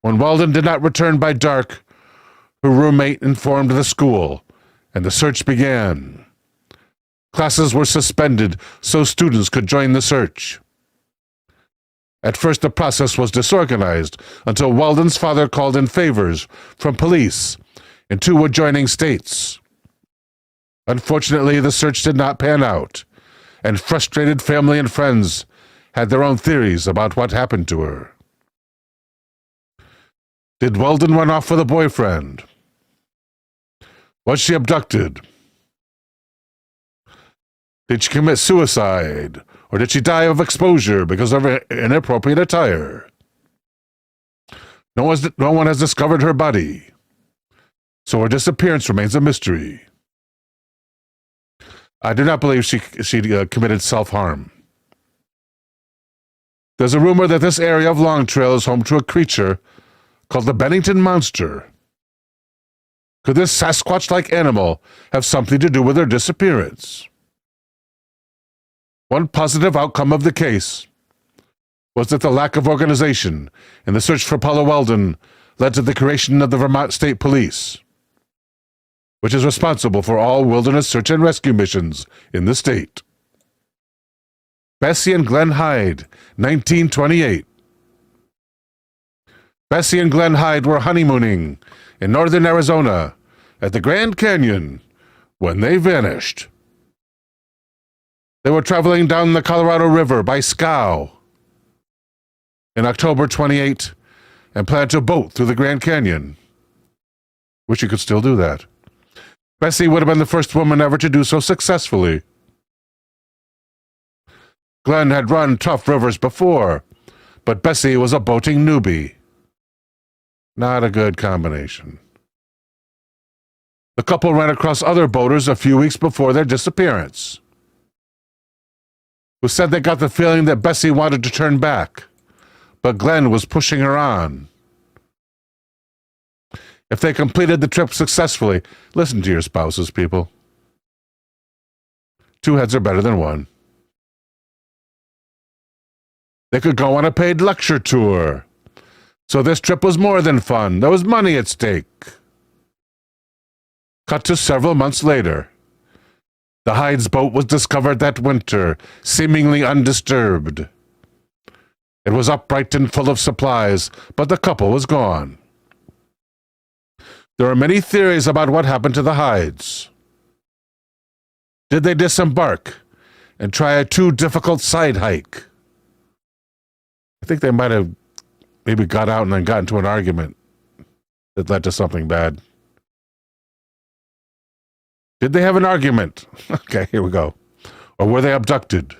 When Weldon did not return by dark, her roommate informed the school, and the search began. Classes were suspended so students could join the search. At first, the process was disorganized until Weldon's father called in favors from police in 2 adjoining states. Unfortunately, the search did not pan out, and frustrated family and friends had their own theories about what happened to her. Did Weldon run off with a boyfriend? Was she abducted? Did she commit suicide, or did she die of exposure because of her inappropriate attire? No one has discovered her body, so her disappearance remains a mystery. I do not believe she committed self-harm. There's a rumor that this area of Long Trail is home to a creature called the Bennington Monster. Could this Sasquatch-like animal have something to do with her disappearance? One positive outcome of the case was that the lack of organization in the search for Paula Weldon led to the creation of the Vermont State Police, which is responsible for all wilderness search and rescue missions in the state. Bessie and Glen Hyde, 1928. Bessie and Glen Hyde were honeymooning in northern Arizona at the Grand Canyon when they vanished. They were traveling down the Colorado River by scow in October 28 and planned to boat through the Grand Canyon. Wish you could still do that. Bessie would have been the first woman ever to do so successfully. Glen had run tough rivers before, but Bessie was a boating newbie. Not a good combination. The couple ran across other boaters a few weeks before their disappearance, who said they got the feeling that Bessie wanted to turn back, but Glen was pushing her on. If they completed the trip successfully, listen to your spouses, people. 2 heads are better than 1. They could go on a paid lecture tour. So this trip was more than fun. There was money at stake. Cut to several months later. The Hyde's boat was discovered that winter, seemingly undisturbed. It was upright and full of supplies, but the couple was gone. There are many theories about what happened to the Hydes. Did they disembark and try a too difficult side hike? I think they might have maybe got out and then got into an argument that led to something bad. Did they have an argument? Okay, here we go. Or were they abducted?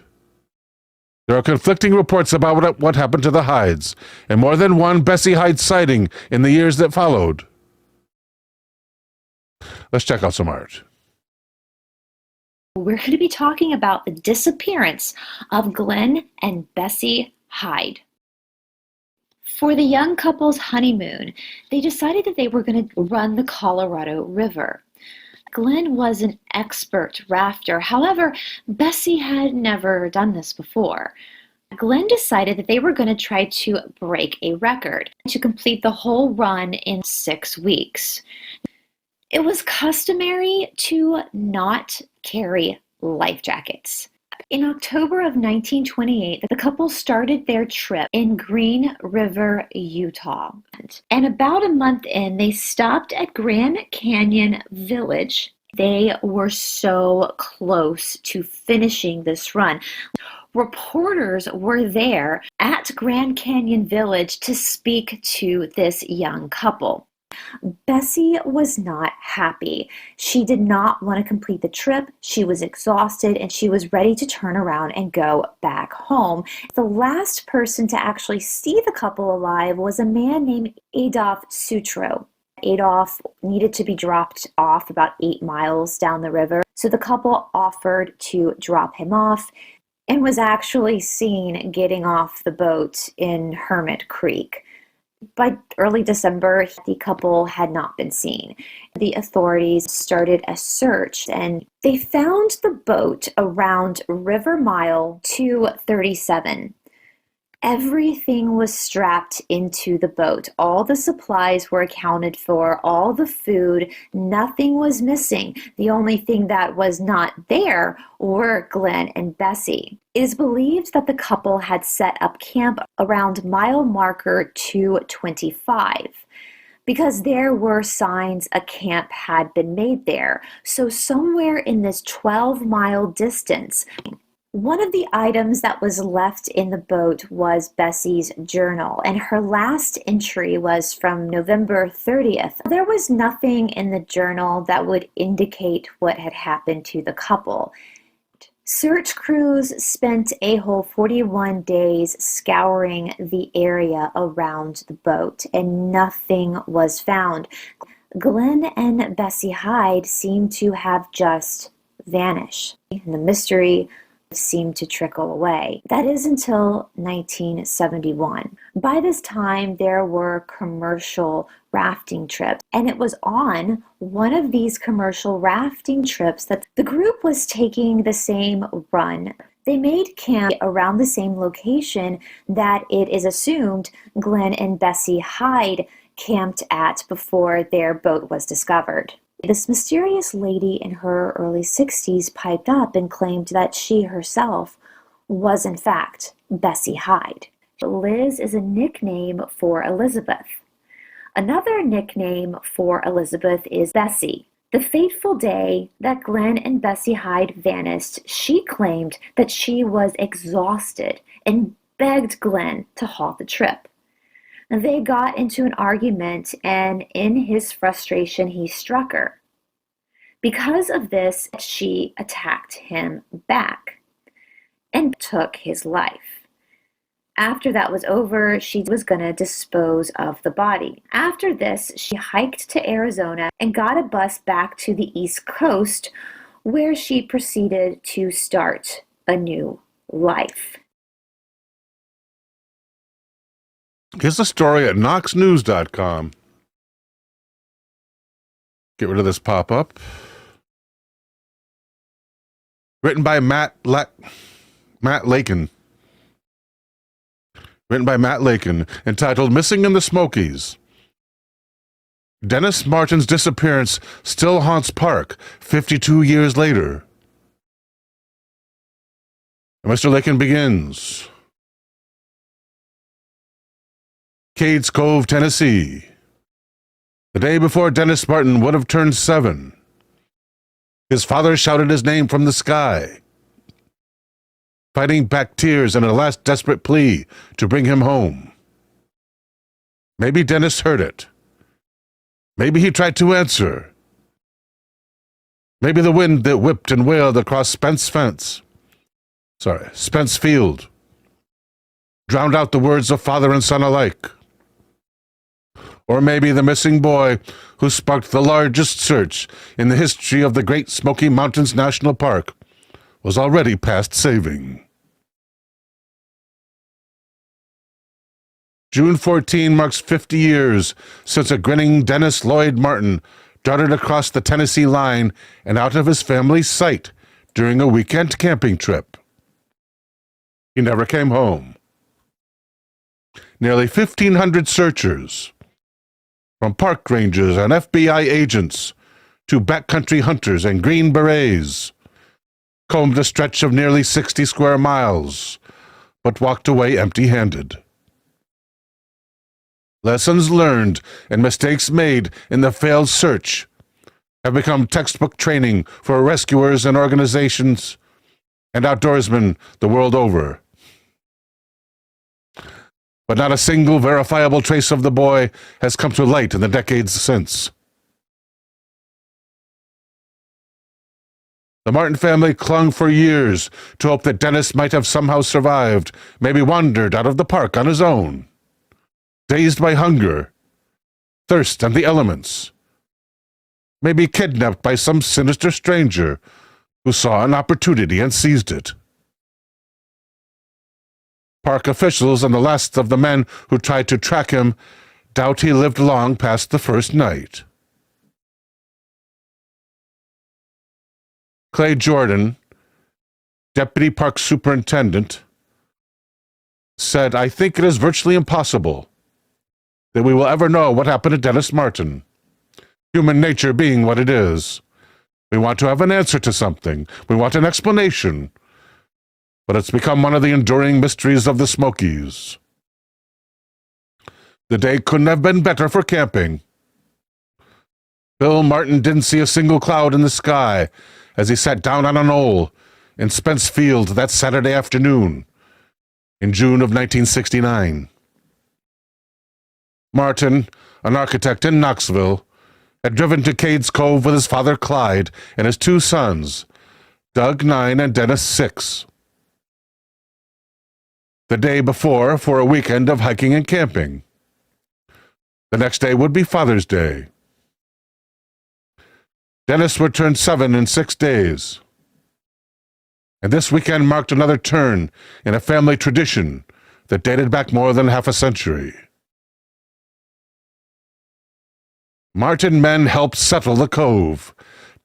There are conflicting reports about what happened to the Hydes, and more than one Bessie Hyde sighting in the years that followed. Let's check out some art. We're going to be talking about the disappearance of Glen and Bessie Hyde. For the young couple's honeymoon, they decided that they were going to run the Colorado River. Glen was an expert rafter. However, Bessie had never done this before. Glen decided that they were going to try to break a record to complete the whole run in 6 weeks. It was customary to not carry life jackets. In October of 1928, the couple started their trip in Green River, Utah. And about a month in, they stopped at Grand Canyon Village. They were so close to finishing this run. Reporters were there at Grand Canyon Village to speak to this young couple. Bessie was not happy. She did not want to complete the trip. She was exhausted and she was ready to turn around and go back home. The last person to actually see the couple alive was a man named Adolf Sutro. Adolf needed to be dropped off about 8 miles down the river, so the couple offered to drop him off and was actually seen getting off the boat in Hermit Creek. By early December, the couple had not been seen. The authorities started a search and they found the boat around River Mile 237. Everything was strapped into the boat. All the supplies were accounted for, all the food, nothing was missing. The only thing that was not there were Glen and Bessie. It is believed that the couple had set up camp around mile marker 225 because there were signs a camp had been made there. So somewhere in this 12-mile distance, one of the items that was left in the boat was Bessie's journal, and her last entry was from November 30th. There was nothing in the journal that would indicate what had happened to the couple. Search crews spent a whole 41 days scouring the area around the boat, and nothing was found. Glen and Bessie Hyde seemed to have just vanished. The mystery seemed to trickle away. That is until 1971. By this time, there were commercial rafting trips, and it was on one of these commercial rafting trips that the group was taking the same run They made camp around the same location that it is assumed Glen and Bessie Hyde camped at before their boat was discovered. This mysterious lady in her early 60s piped up and claimed that she herself was in fact Bessie Hyde. Liz is a nickname for Elizabeth. Another nickname for Elizabeth is Bessie. The fateful day that Glen and Bessie Hyde vanished, she claimed that she was exhausted and begged Glen to halt the trip. They got into an argument, and in his frustration, he struck her. Because of this, she attacked him back and took his life. After that was over, she was going to dispose of the body. After this, she hiked to Arizona and got a bus back to the East Coast, where she proceeded to start a new life. Here's a story at knoxnews.com. Get rid of this pop-up. Written by Matt Lakin. Written by Matt Lakin, entitled Missing in the Smokies. Dennis Martin's disappearance still haunts Park 52 years later. And Mr. Lakin begins. Cades Cove, Tennessee. The day before Dennis Martin would have turned 7, his father shouted his name from the sky, fighting back tears in a last desperate plea to bring him home. Maybe Dennis heard it. Maybe he tried to answer. Maybe the wind that whipped and wailed across Spence Field drowned out the words of father and son alike. Or maybe the missing boy who sparked the largest search in the history of the Great Smoky Mountains National Park was already past saving. June 14 marks 50 years since a grinning Dennis Lloyd Martin darted across the Tennessee line and out of his family's sight during a weekend camping trip. He never came home. Nearly 1,500 searchers, from park rangers and FBI agents to backcountry hunters and Green Berets, combed a stretch of nearly 60 square miles, but walked away empty-handed. Lessons learned and mistakes made in the failed search have become textbook training for rescuers and organizations and outdoorsmen the world over. But not a single verifiable trace of the boy has come to light in the decades since. The Martin family clung for years to hope that Dennis might have somehow survived, maybe wandered out of the park on his own, dazed by hunger, thirst, and the elements, maybe kidnapped by some sinister stranger who saw an opportunity and seized it. Park officials and the last of the men who tried to track him doubt he lived long past the first night. Clay Jordan, Deputy Park Superintendent, said, "I think it is virtually impossible that we will ever know what happened to Dennis Martin. Human nature being what it is. We want to have an answer to something. We want an explanation. But it's become one of the enduring mysteries of the Smokies." The day couldn't have been better for camping. Bill Martin didn't see a single cloud in the sky as he sat down on a knoll in Spence Field that Saturday afternoon in June of 1969. Martin, an architect in Knoxville, had driven to Cades Cove with his father Clyde and his 2 sons, Doug 9 and Dennis 6. The day before for a weekend of hiking and camping. The next day would be Father's Day. Dennis would turn 7 in 6 days. And this weekend marked another turn in a family tradition that dated back more than half a century. Martin men helped settle the cove,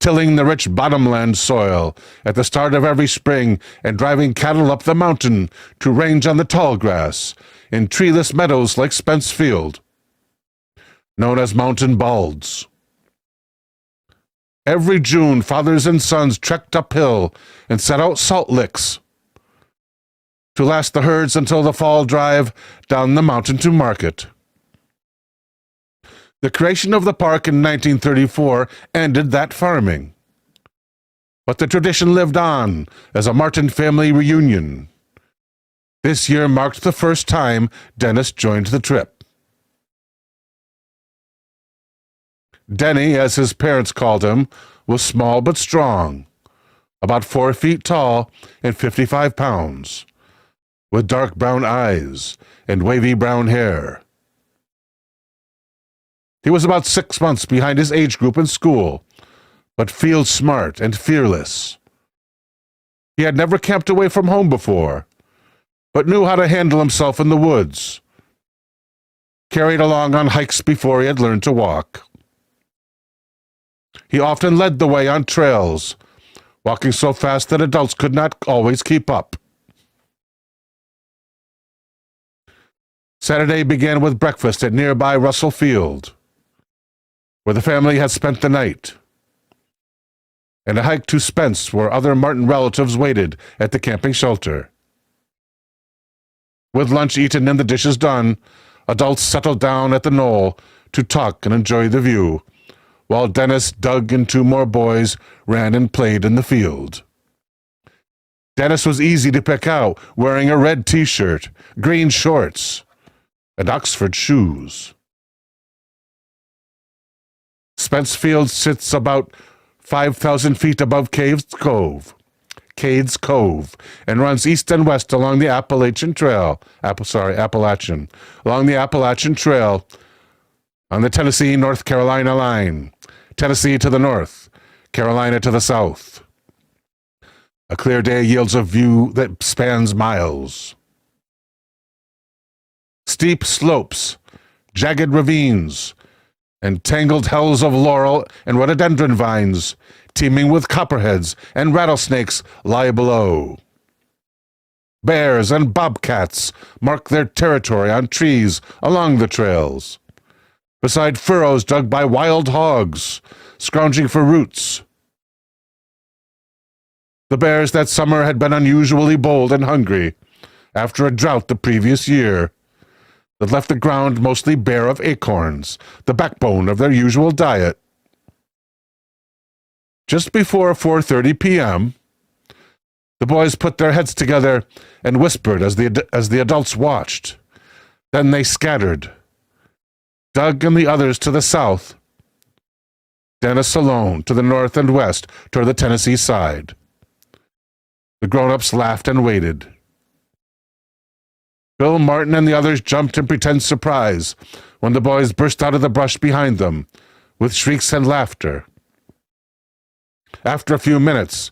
tilling the rich bottomland soil at the start of every spring and driving cattle up the mountain to range on the tall grass in treeless meadows like Spence Field, known as mountain balds. Every June, fathers and sons trekked uphill and set out salt licks to last the herds until the fall drive down the mountain to market. The creation of the park in 1934 ended that farming. But the tradition lived on as a Martin family reunion. This year marked the first time Dennis joined the trip. Denny, as his parents called him, was small but strong, about 4 feet tall and 55 pounds, with dark brown eyes and wavy brown hair. He was about 6 months behind his age group in school, but field smart and fearless. He had never camped away from home before, but knew how to handle himself in the woods. Carried along on hikes before he had learned to walk. He often led the way on trails, walking so fast that adults could not always keep up. Saturday began with breakfast at nearby Russell Field, where the family had spent the night, and a hike to Spence, where other Martin relatives waited at the camping shelter. With lunch eaten and the dishes done, adults settled down at the knoll to talk and enjoy the view, while Dennis, Doug, and 2 more boys ran and played in the field. Dennis was easy to pick out, wearing a red t-shirt, green shorts, and Oxford shoes. Spence Field sits about 5,000 feet above Cades Cove, and runs east and west along the Appalachian Trail, along the Appalachian Trail on the Tennessee-North Carolina line, Tennessee to the north, Carolina to the south. A clear day yields a view that spans miles. Steep slopes, jagged ravines, and tangled hells of laurel and rhododendron vines, teeming with copperheads and rattlesnakes, lie below. Bears and bobcats mark their territory on trees along the trails, beside furrows dug by wild hogs, scrounging for roots. The bears that summer had been unusually bold and hungry after a drought the previous year that left the ground mostly bare of acorns, the backbone of their usual diet. Just before 4:30 p.m., the boys put their heads together and whispered as the adults watched. Then they scattered. Doug and the others to the south, Dennis alone to the north and west toward the Tennessee side. The grown-ups laughed and waited. Bill, Martin, and the others jumped in pretend surprise when the boys burst out of the brush behind them, with shrieks and laughter. After a few minutes,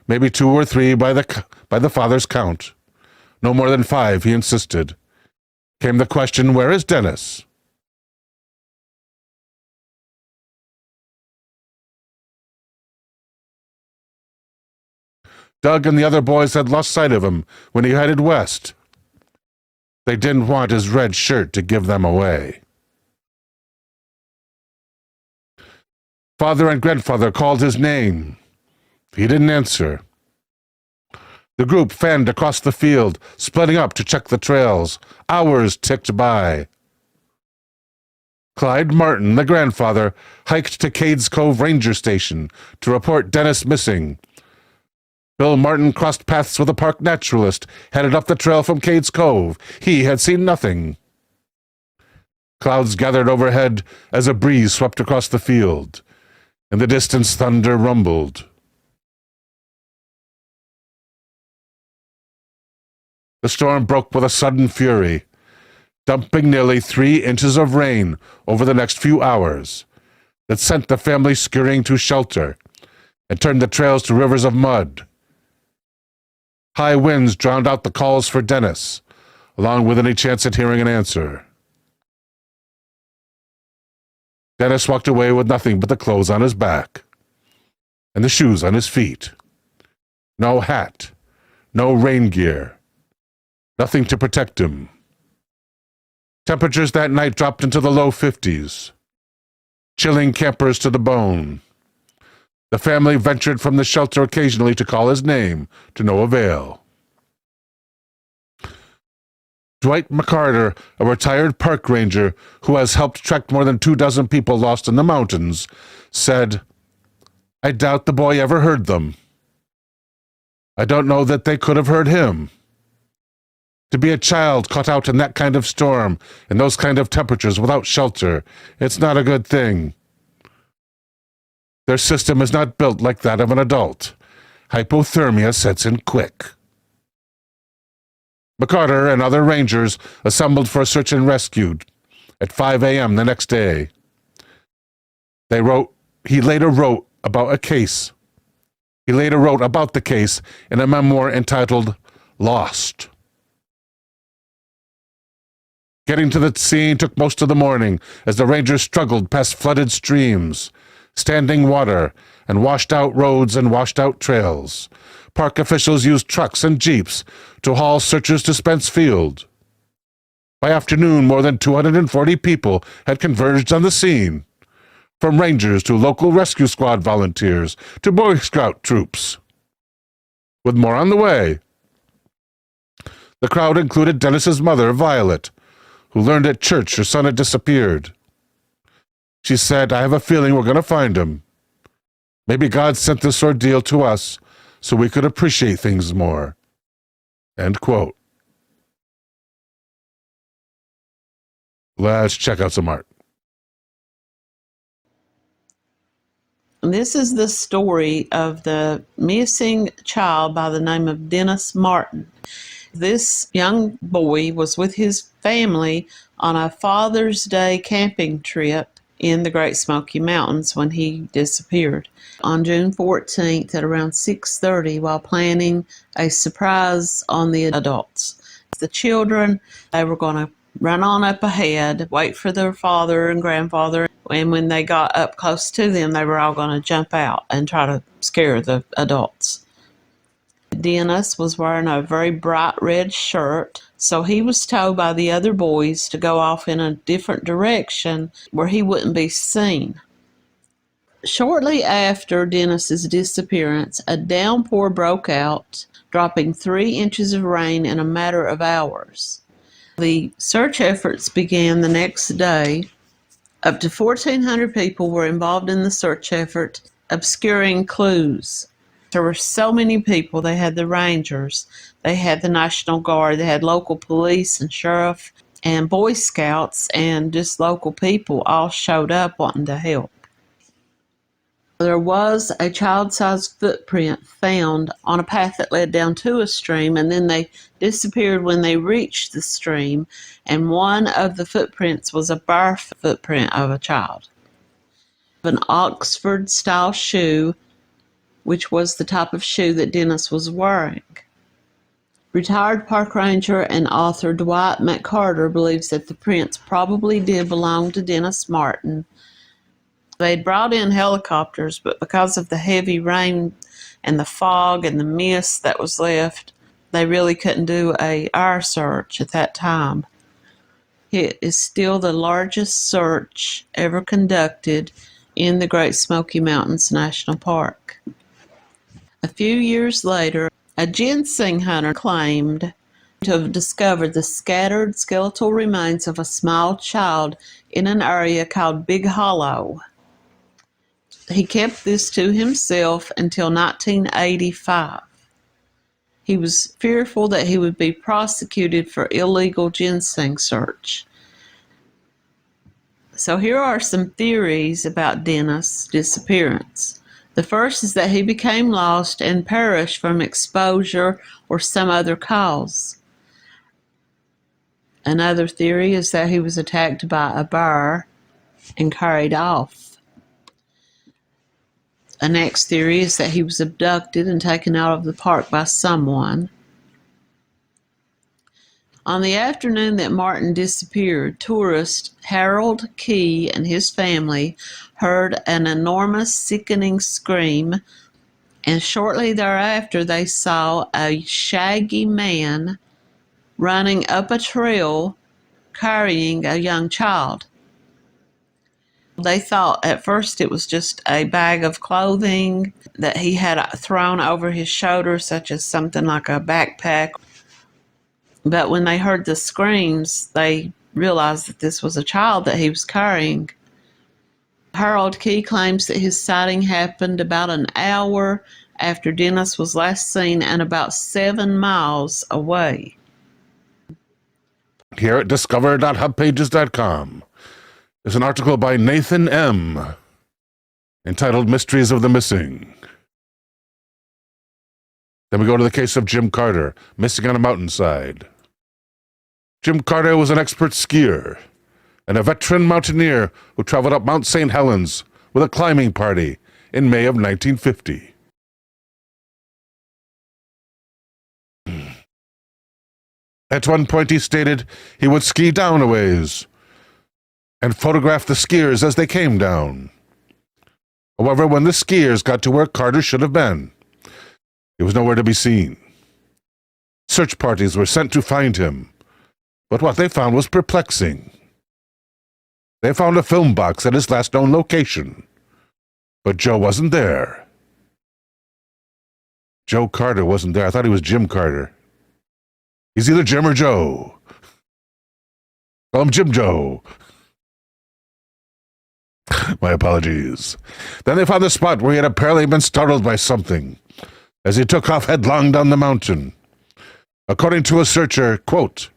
maybe 2 or 3 by the father's count, no more than 5, he insisted, came the question, "Where is Dennis?" Doug and the other boys had lost sight of him when he headed west. They didn't want his red shirt to give them away. Father and grandfather called his name. He didn't answer. The group fanned across the field, splitting up to check the trails. Hours ticked by. Clyde Martin, the grandfather, hiked to Cades Cove Ranger Station to report Dennis missing. Bill Martin crossed paths with a park naturalist, headed up the trail from Cades Cove. He had seen nothing. Clouds gathered overhead as a breeze swept across the field. In the distance, thunder rumbled. The storm broke with a sudden fury, dumping nearly 3 inches of rain over the next few hours that sent the family scurrying to shelter and turned the trails to rivers of mud. High winds drowned out the calls for Dennis, along with any chance at hearing an answer. Dennis walked away with nothing but the clothes on his back. and the shoes on his feet. No hat, no rain gear, nothing to protect him. Temperatures that night dropped into the low 50s, chilling campers to the bone. The family ventured from the shelter occasionally to call his name, to no avail. Dwight McCarter, a retired park ranger who has helped track more than 24 people lost in the mountains, said, "I doubt the boy ever heard them. I don't know that they could have heard him. To be a child caught out in that kind of storm, in those kind of temperatures without shelter, it's not a good thing. Their system is not built like that of an adult. Hypothermia sets in quick." McCarter and other rangers assembled for a search and rescue at 5 a.m. the next day. He later wrote about the case in a memoir entitled Lost. Getting to the scene took most of the morning as the rangers struggled past flooded streams, standing water, and washed-out roads and washed-out trails. Park officials used trucks and jeeps to haul searchers to Spence Field. By afternoon, more than 240 people had converged on the scene, from rangers to local rescue squad volunteers to Boy Scout troops. With more on the way. The crowd included Dennis's mother, Violet, who learned at church her son had disappeared. She said, "I have a feeling we're going to find him. Maybe God sent this ordeal to us so we could appreciate things more." End quote. Let's check out some art. This is the story of the missing child by the name of Dennis Martin. This young boy was with his family on a Father's Day camping trip in the Great Smoky Mountains when he disappeared. On June 14th at around 6:30, while planning a surprise on the adults. The children, they were going to run on up ahead, wait for their father and grandfather, and when they got up close to them, they were all going to jump out and try to scare the adults. Dennis was wearing a very bright red shirt, so he was told by the other boys to go off in a different direction where he wouldn't be seen. Shortly after Dennis's disappearance, a downpour broke out, dropping 3 inches of rain in a matter of hours. The search efforts began the next day. Up to 1,400 people were involved in the search effort, obscuring clues. There were so many people. They had the Rangers, they had the National Guard, they had local police and sheriff and Boy Scouts, and just local people all showed up wanting to help. There was a child-sized footprint found on a path that led down to a stream, and then they disappeared when they reached the stream, and one of the footprints was a bare footprint of a child. An Oxford-style shoe, which was the type of shoe that Dennis was wearing. Retired park ranger and author Dwight McCarter believes that the prints probably did belong to Dennis Martin. They'd brought in helicopters, but because of the heavy rain and the fog and the mist that was left, they really couldn't do an air search at that time. It is still the largest search ever conducted in the Great Smoky Mountains National Park. A few years later, a ginseng hunter claimed to have discovered the scattered skeletal remains of a small child in an area called Big Hollow. He kept this to himself until 1985. He was fearful that he would be prosecuted for illegal ginseng search. So here are some theories about Dennis' disappearance. The first is that he became lost and perished from exposure or some other cause. Another theory is that he was attacked by a bear and carried off. A next theory is that he was abducted and taken out of the park by someone. On the afternoon that Martin disappeared, tourist Harold Key and his family heard an enormous, sickening scream, and shortly thereafter they saw a shaggy man running up a trail carrying a young child. They thought at first it was just a bag of clothing that he had thrown over his shoulder, such as something like a backpack. But when they heard the screams, they realized that this was a child that he was carrying. Harold Key claims that his sighting happened about an hour after Dennis was last seen and about 7 miles away. Here at discover.hubpages.com is an article by Nathan M. entitled Mysteries of the Missing. Then we go to the case of Jim Carter, missing on a mountainside. Jim Carter was an expert skier and a veteran mountaineer who traveled up Mount St. Helens with a climbing party in May of 1950. At one point he stated he would ski down a ways and photograph the skiers as they came down. However, when the skiers got to where Carter should have been, he was nowhere to be seen. Search parties were sent to find him, but what they found was perplexing. They found a film box at his last known location, but Joe wasn't there. Joe Carter wasn't there. I thought he was Jim Carter. He's either Jim or Joe. Call him Jim Joe. My apologies. Then they found the spot where he had apparently been startled by something as he took off headlong down the mountain. According to a searcher, quote,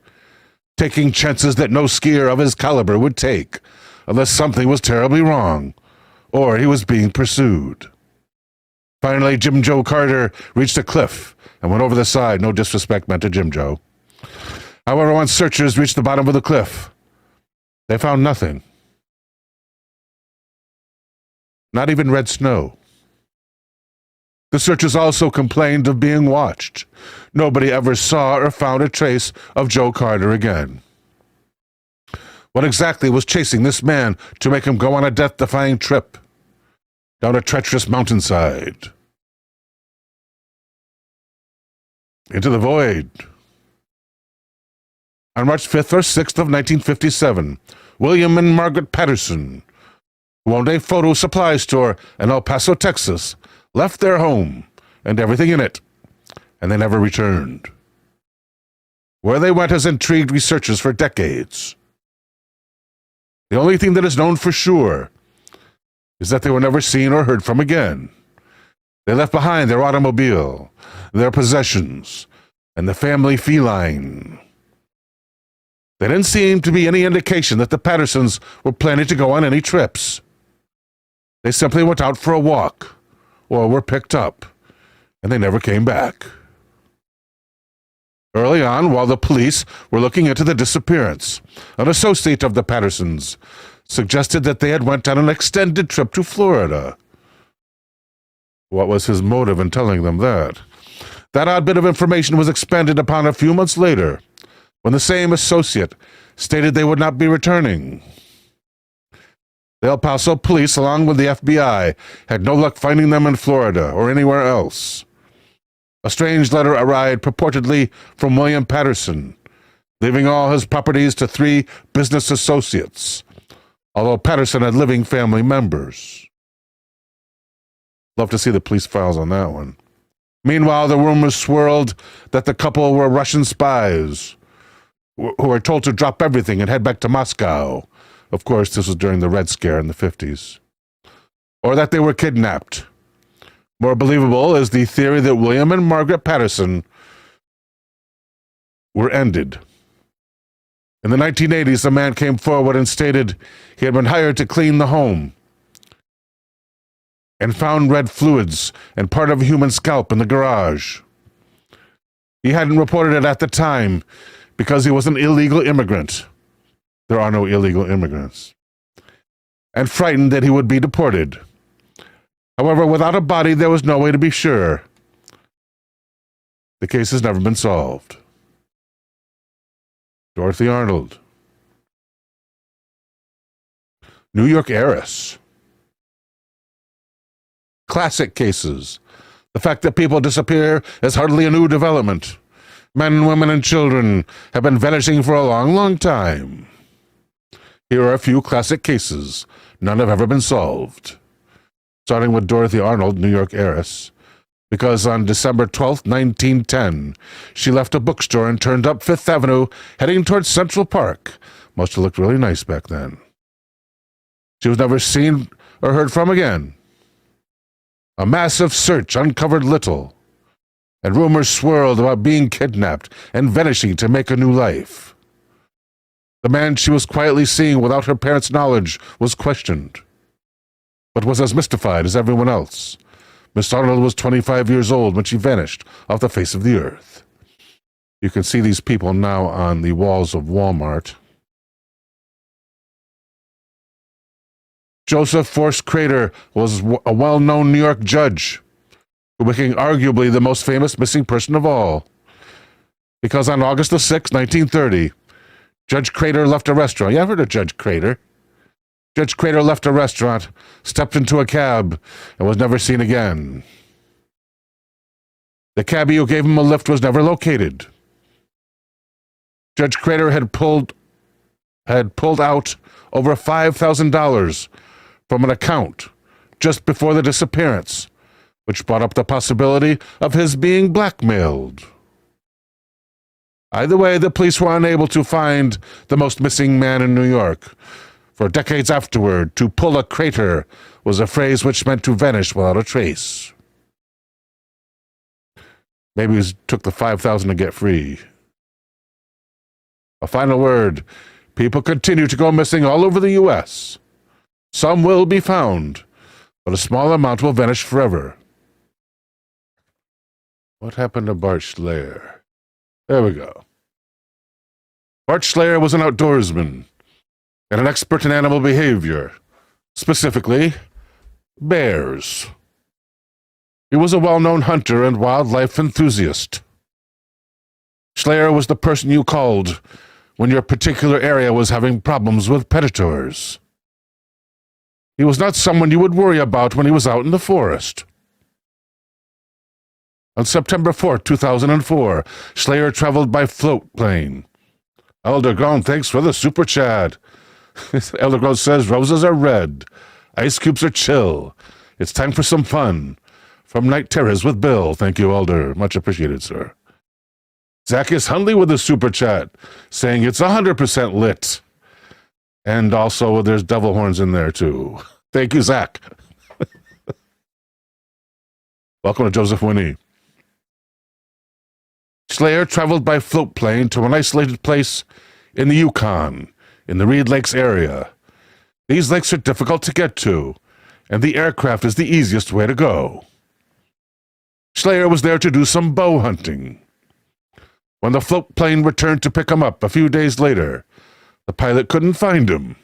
taking chances that no skier of his caliber would take unless something was terribly wrong or he was being pursued. Finally, Jim Joe Carter reached a cliff and went over the side. No disrespect meant to Jim Joe. However, once searchers reached the bottom of the cliff, they found nothing. Not even red snow. The searchers also complained of being watched. Nobody ever saw or found a trace of Joe Carter again. What exactly was chasing this man to make him go on a death-defying trip down a treacherous mountainside? Into the void. On March 5th or 6th of 1957, William and Margaret Patterson, who owned a photo supply store in El Paso, Texas, left their home and everything in it, and they never returned. Where they went has intrigued researchers for decades. The only thing that is known for sure is that they were never seen or heard from again. They left behind their automobile, their possessions, and the family feline. There didn't seem to be any indication that the Pattersons were planning to go on any trips. They simply went out for a walk, or were picked up, and they never came back. Early on, while the police were looking into the disappearance, an associate of the Pattersons suggested that they had went on an extended trip to Florida. What was his motive in telling them that? That odd bit of information was expanded upon a few months later, when the same associate stated they would not be returning. The El Paso police, along with the FBI, had no luck finding them in Florida or anywhere else. A strange letter arrived purportedly from William Patterson, leaving all his properties to 3 business associates, although Patterson had living family members. Love to see the police files on that one. Meanwhile, the rumors swirled that the couple were Russian spies who were told to drop everything and head back to Moscow. Of course, this was during the Red Scare in the 50s. Or that they were kidnapped. More believable is the theory that William and Margaret Patterson were ended. In the 1980s, a man came forward and stated he had been hired to clean the home and found red fluids and part of a human scalp in the garage. He hadn't reported it at the time because he was an illegal immigrant. There are no illegal immigrants. And frightened that he would be deported. However, without a body, there was no way to be sure. The case has never been solved. Dorothy Arnold. New York heiress. Classic cases. The fact that people disappear is hardly a new development. Men, women, and children have been vanishing for a long, long time. Here are a few classic cases. None have ever been solved. Starting with Dorothy Arnold, New York heiress, because on December 12th, 1910, she left a bookstore and turned up Fifth Avenue, heading towards Central Park. Must have looked really nice back then. She was never seen or heard from again. A massive search uncovered little, and rumors swirled about being kidnapped and vanishing to make a new life. The man she was quietly seeing without her parents' knowledge was questioned, but was as mystified as everyone else. Miss Arnold was 25 years old when she vanished off the face of the earth. You can see these people now on the walls of Walmart. Joseph Force Crater was a well-known New York judge who became arguably the most famous missing person of all. Because on August the 6th, 1930, Judge Crater left a restaurant. You ever heard of Judge Crater? Judge Crater left a restaurant, stepped into a cab, and was never seen again. The cabbie who gave him a lift was never located. Judge Crater had pulled out over $5,000 from an account just before the disappearance, which brought up the possibility of his being blackmailed. Either way, the police were unable to find the most missing man in New York. For decades afterward, to pull a crater was a phrase which meant to vanish without a trace. Maybe he took the $5,000 to get free. A final word. People continue to go missing all over the U.S. Some will be found, but a small amount will vanish forever. What happened to Bart Schleyer? There we go. Bart Schleyer was an outdoorsman and an expert in animal behavior, specifically bears. He was a well-known hunter and wildlife enthusiast. Schleyer was the person you called when your particular area was having problems with predators. He was not someone you would worry about when he was out in the forest. On September 4, 2004, Schleyer traveled by float plane. Elder Grown, thanks for the super chat. Elder Grown says, roses are red. Ice cubes are chill. It's time for some fun. From Night Terrors with Bill. Thank you, Elder. Much appreciated, sir. Zacchaeus Hundley with the super chat, saying it's 100% lit. And also, there's devil horns in there, too. Thank you, Zach. Welcome to Joseph Winnie. Schleyer traveled by float plane to an isolated place in the Yukon, in the Reed Lakes area. These lakes are difficult to get to, and the aircraft is the easiest way to go. Schleyer was there to do some bow hunting. When the float plane returned to pick him up a few days later, the pilot couldn't find him.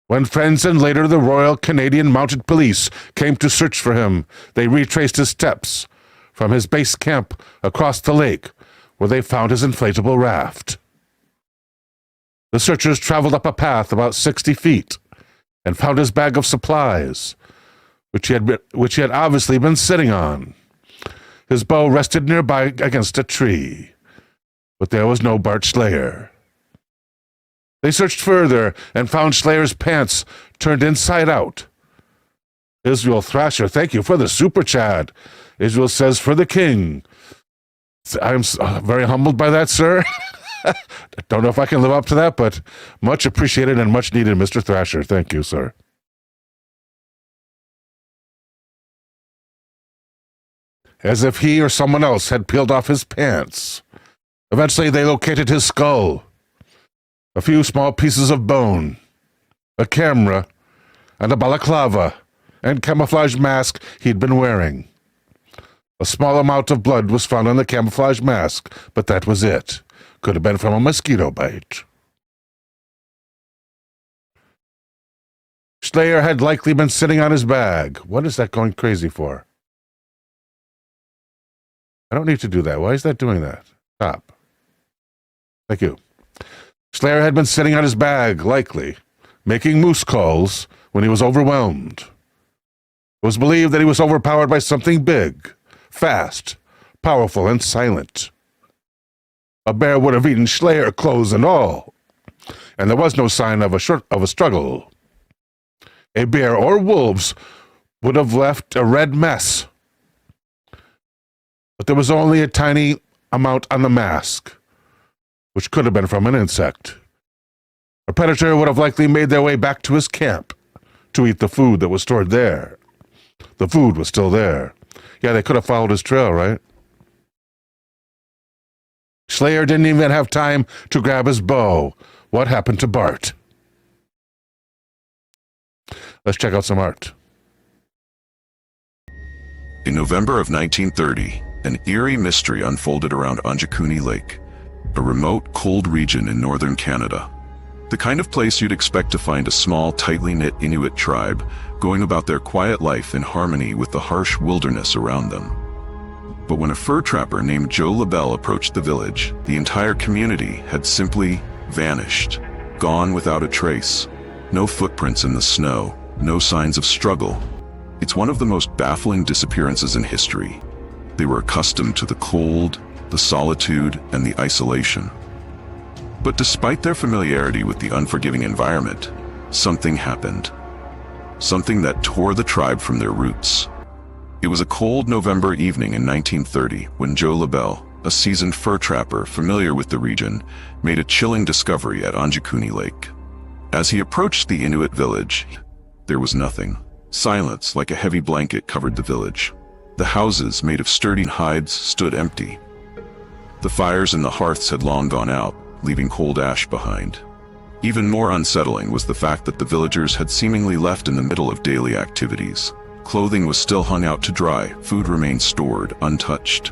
When friends and later the Royal Canadian Mounted Police came to search for him, they retraced his steps from his base camp across the lake, where they found his inflatable raft. The searchers traveled up a path about 60 feet and found his bag of supplies, which he had obviously been sitting on. His bow rested nearby against a tree, but there was no Bart Schleyer. They searched further and found Schleier's pants turned inside out. Israel Thrasher, thank you for the super chat. Israel says, for the king. I'm very humbled by that, sir. Don't know if I can live up to that, but much appreciated and much needed, Mr. Thrasher. Thank you, sir. As if he or someone else had peeled off his pants. Eventually, they located his skull, a few small pieces of bone, a camera, and a balaclava and camouflage mask he'd been wearing. A small amount of blood was found on the camouflage mask, but that was it. Could have been from a mosquito bite. Schleyer had likely been sitting on his bag. What is that going crazy for? I don't need to do that. Why is that doing that? Stop. Thank you. Schleyer had been sitting on his bag, likely, making moose calls when he was overwhelmed. It was believed that he was overpowered by something big, fast, powerful, and silent. A bear would have eaten Schleyer, clothes and all, and there was no sign of a struggle. A bear or wolves would have left a red mess, but there was only a tiny amount on the mask, which could have been from an insect. A predator would have likely made their way back to his camp to eat the food that was stored there. The food was still there. Yeah, they could have followed his trail, right? Schleyer didn't even have time to grab his bow. What happened to Bart? Let's check out some art. In November of 1930, an eerie mystery unfolded around Anjikuni Lake, a remote, cold region in northern Canada. The kind of place you'd expect to find a small, tightly knit Inuit tribe going about their quiet life in harmony with the harsh wilderness around them. But when a fur trapper named Joe LaBelle approached the village, the entire community had simply vanished, gone without a trace. No footprints in the snow, no signs of struggle. It's one of the most baffling disappearances in history. They were accustomed to the cold, the solitude, and the isolation. But despite their familiarity with the unforgiving environment, something happened. Something that tore the tribe from their roots. It was a cold November evening in 1930 when Joe LaBelle, a seasoned fur trapper familiar with the region, made a chilling discovery at Anjikuni Lake. As he approached the Inuit village, there was nothing. Silence like a heavy blanket covered the village. The houses, made of sturdy hides, stood empty. The fires in the hearths had long gone out, leaving cold ash behind. Even more unsettling was the fact that the villagers had seemingly left in the middle of daily activities. Clothing was still hung out to dry, food remained stored, untouched.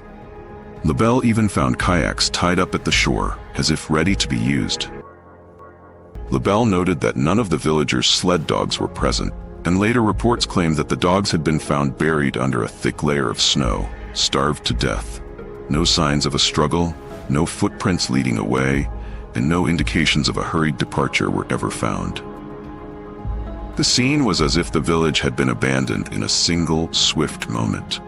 LaBelle even found kayaks tied up at the shore, as if ready to be used. LaBelle noted that none of the villagers' sled dogs were present, and later reports claimed that the dogs had been found buried under a thick layer of snow, starved to death. No signs of a struggle, no footprints leading away, and no indications of a hurried departure were ever found. The scene was as if the village had been abandoned in a single, swift moment.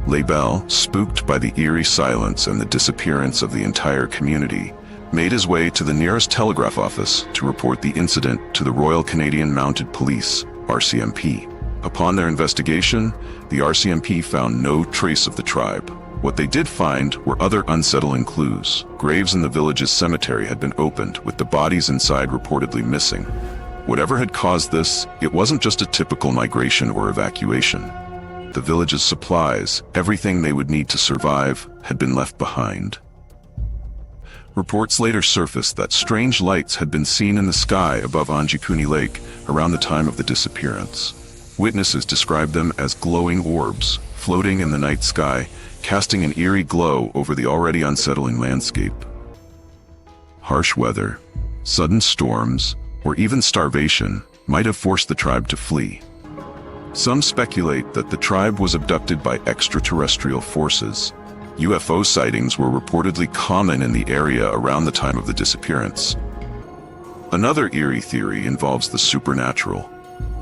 LaBelle, spooked by the eerie silence and the disappearance of the entire community, made his way to the nearest telegraph office to report the incident to the Royal Canadian Mounted Police, RCMP. Upon their investigation, the RCMP found no trace of the tribe. What they did find were other unsettling clues. Graves in the village's cemetery had been opened, with the bodies inside reportedly missing. Whatever had caused this, it wasn't just a typical migration or evacuation. The village's supplies, everything they would need to survive, had been left behind. Reports later surfaced that strange lights had been seen in the sky above Anjikuni Lake around the time of the disappearance. Witnesses described them as glowing orbs, floating in the night sky, casting an eerie glow over the already unsettling landscape. Harsh weather, sudden storms, or even starvation might have forced the tribe to flee. Some speculate that the tribe was abducted by extraterrestrial forces. UFO sightings were reportedly common in the area around the time of the disappearance. Another eerie theory involves the supernatural.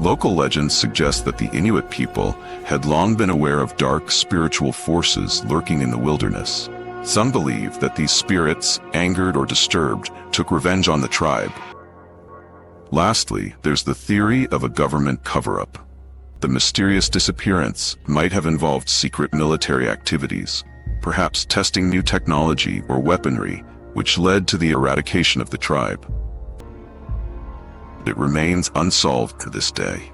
Local legends suggest that the Inuit people had long been aware of dark spiritual forces lurking in the wilderness. Some believe that these spirits, angered or disturbed, took revenge on the tribe. Lastly, there's the theory of a government cover-up. The mysterious disappearance might have involved secret military activities, perhaps testing new technology or weaponry, which led to the eradication of the tribe. It remains unsolved to this day.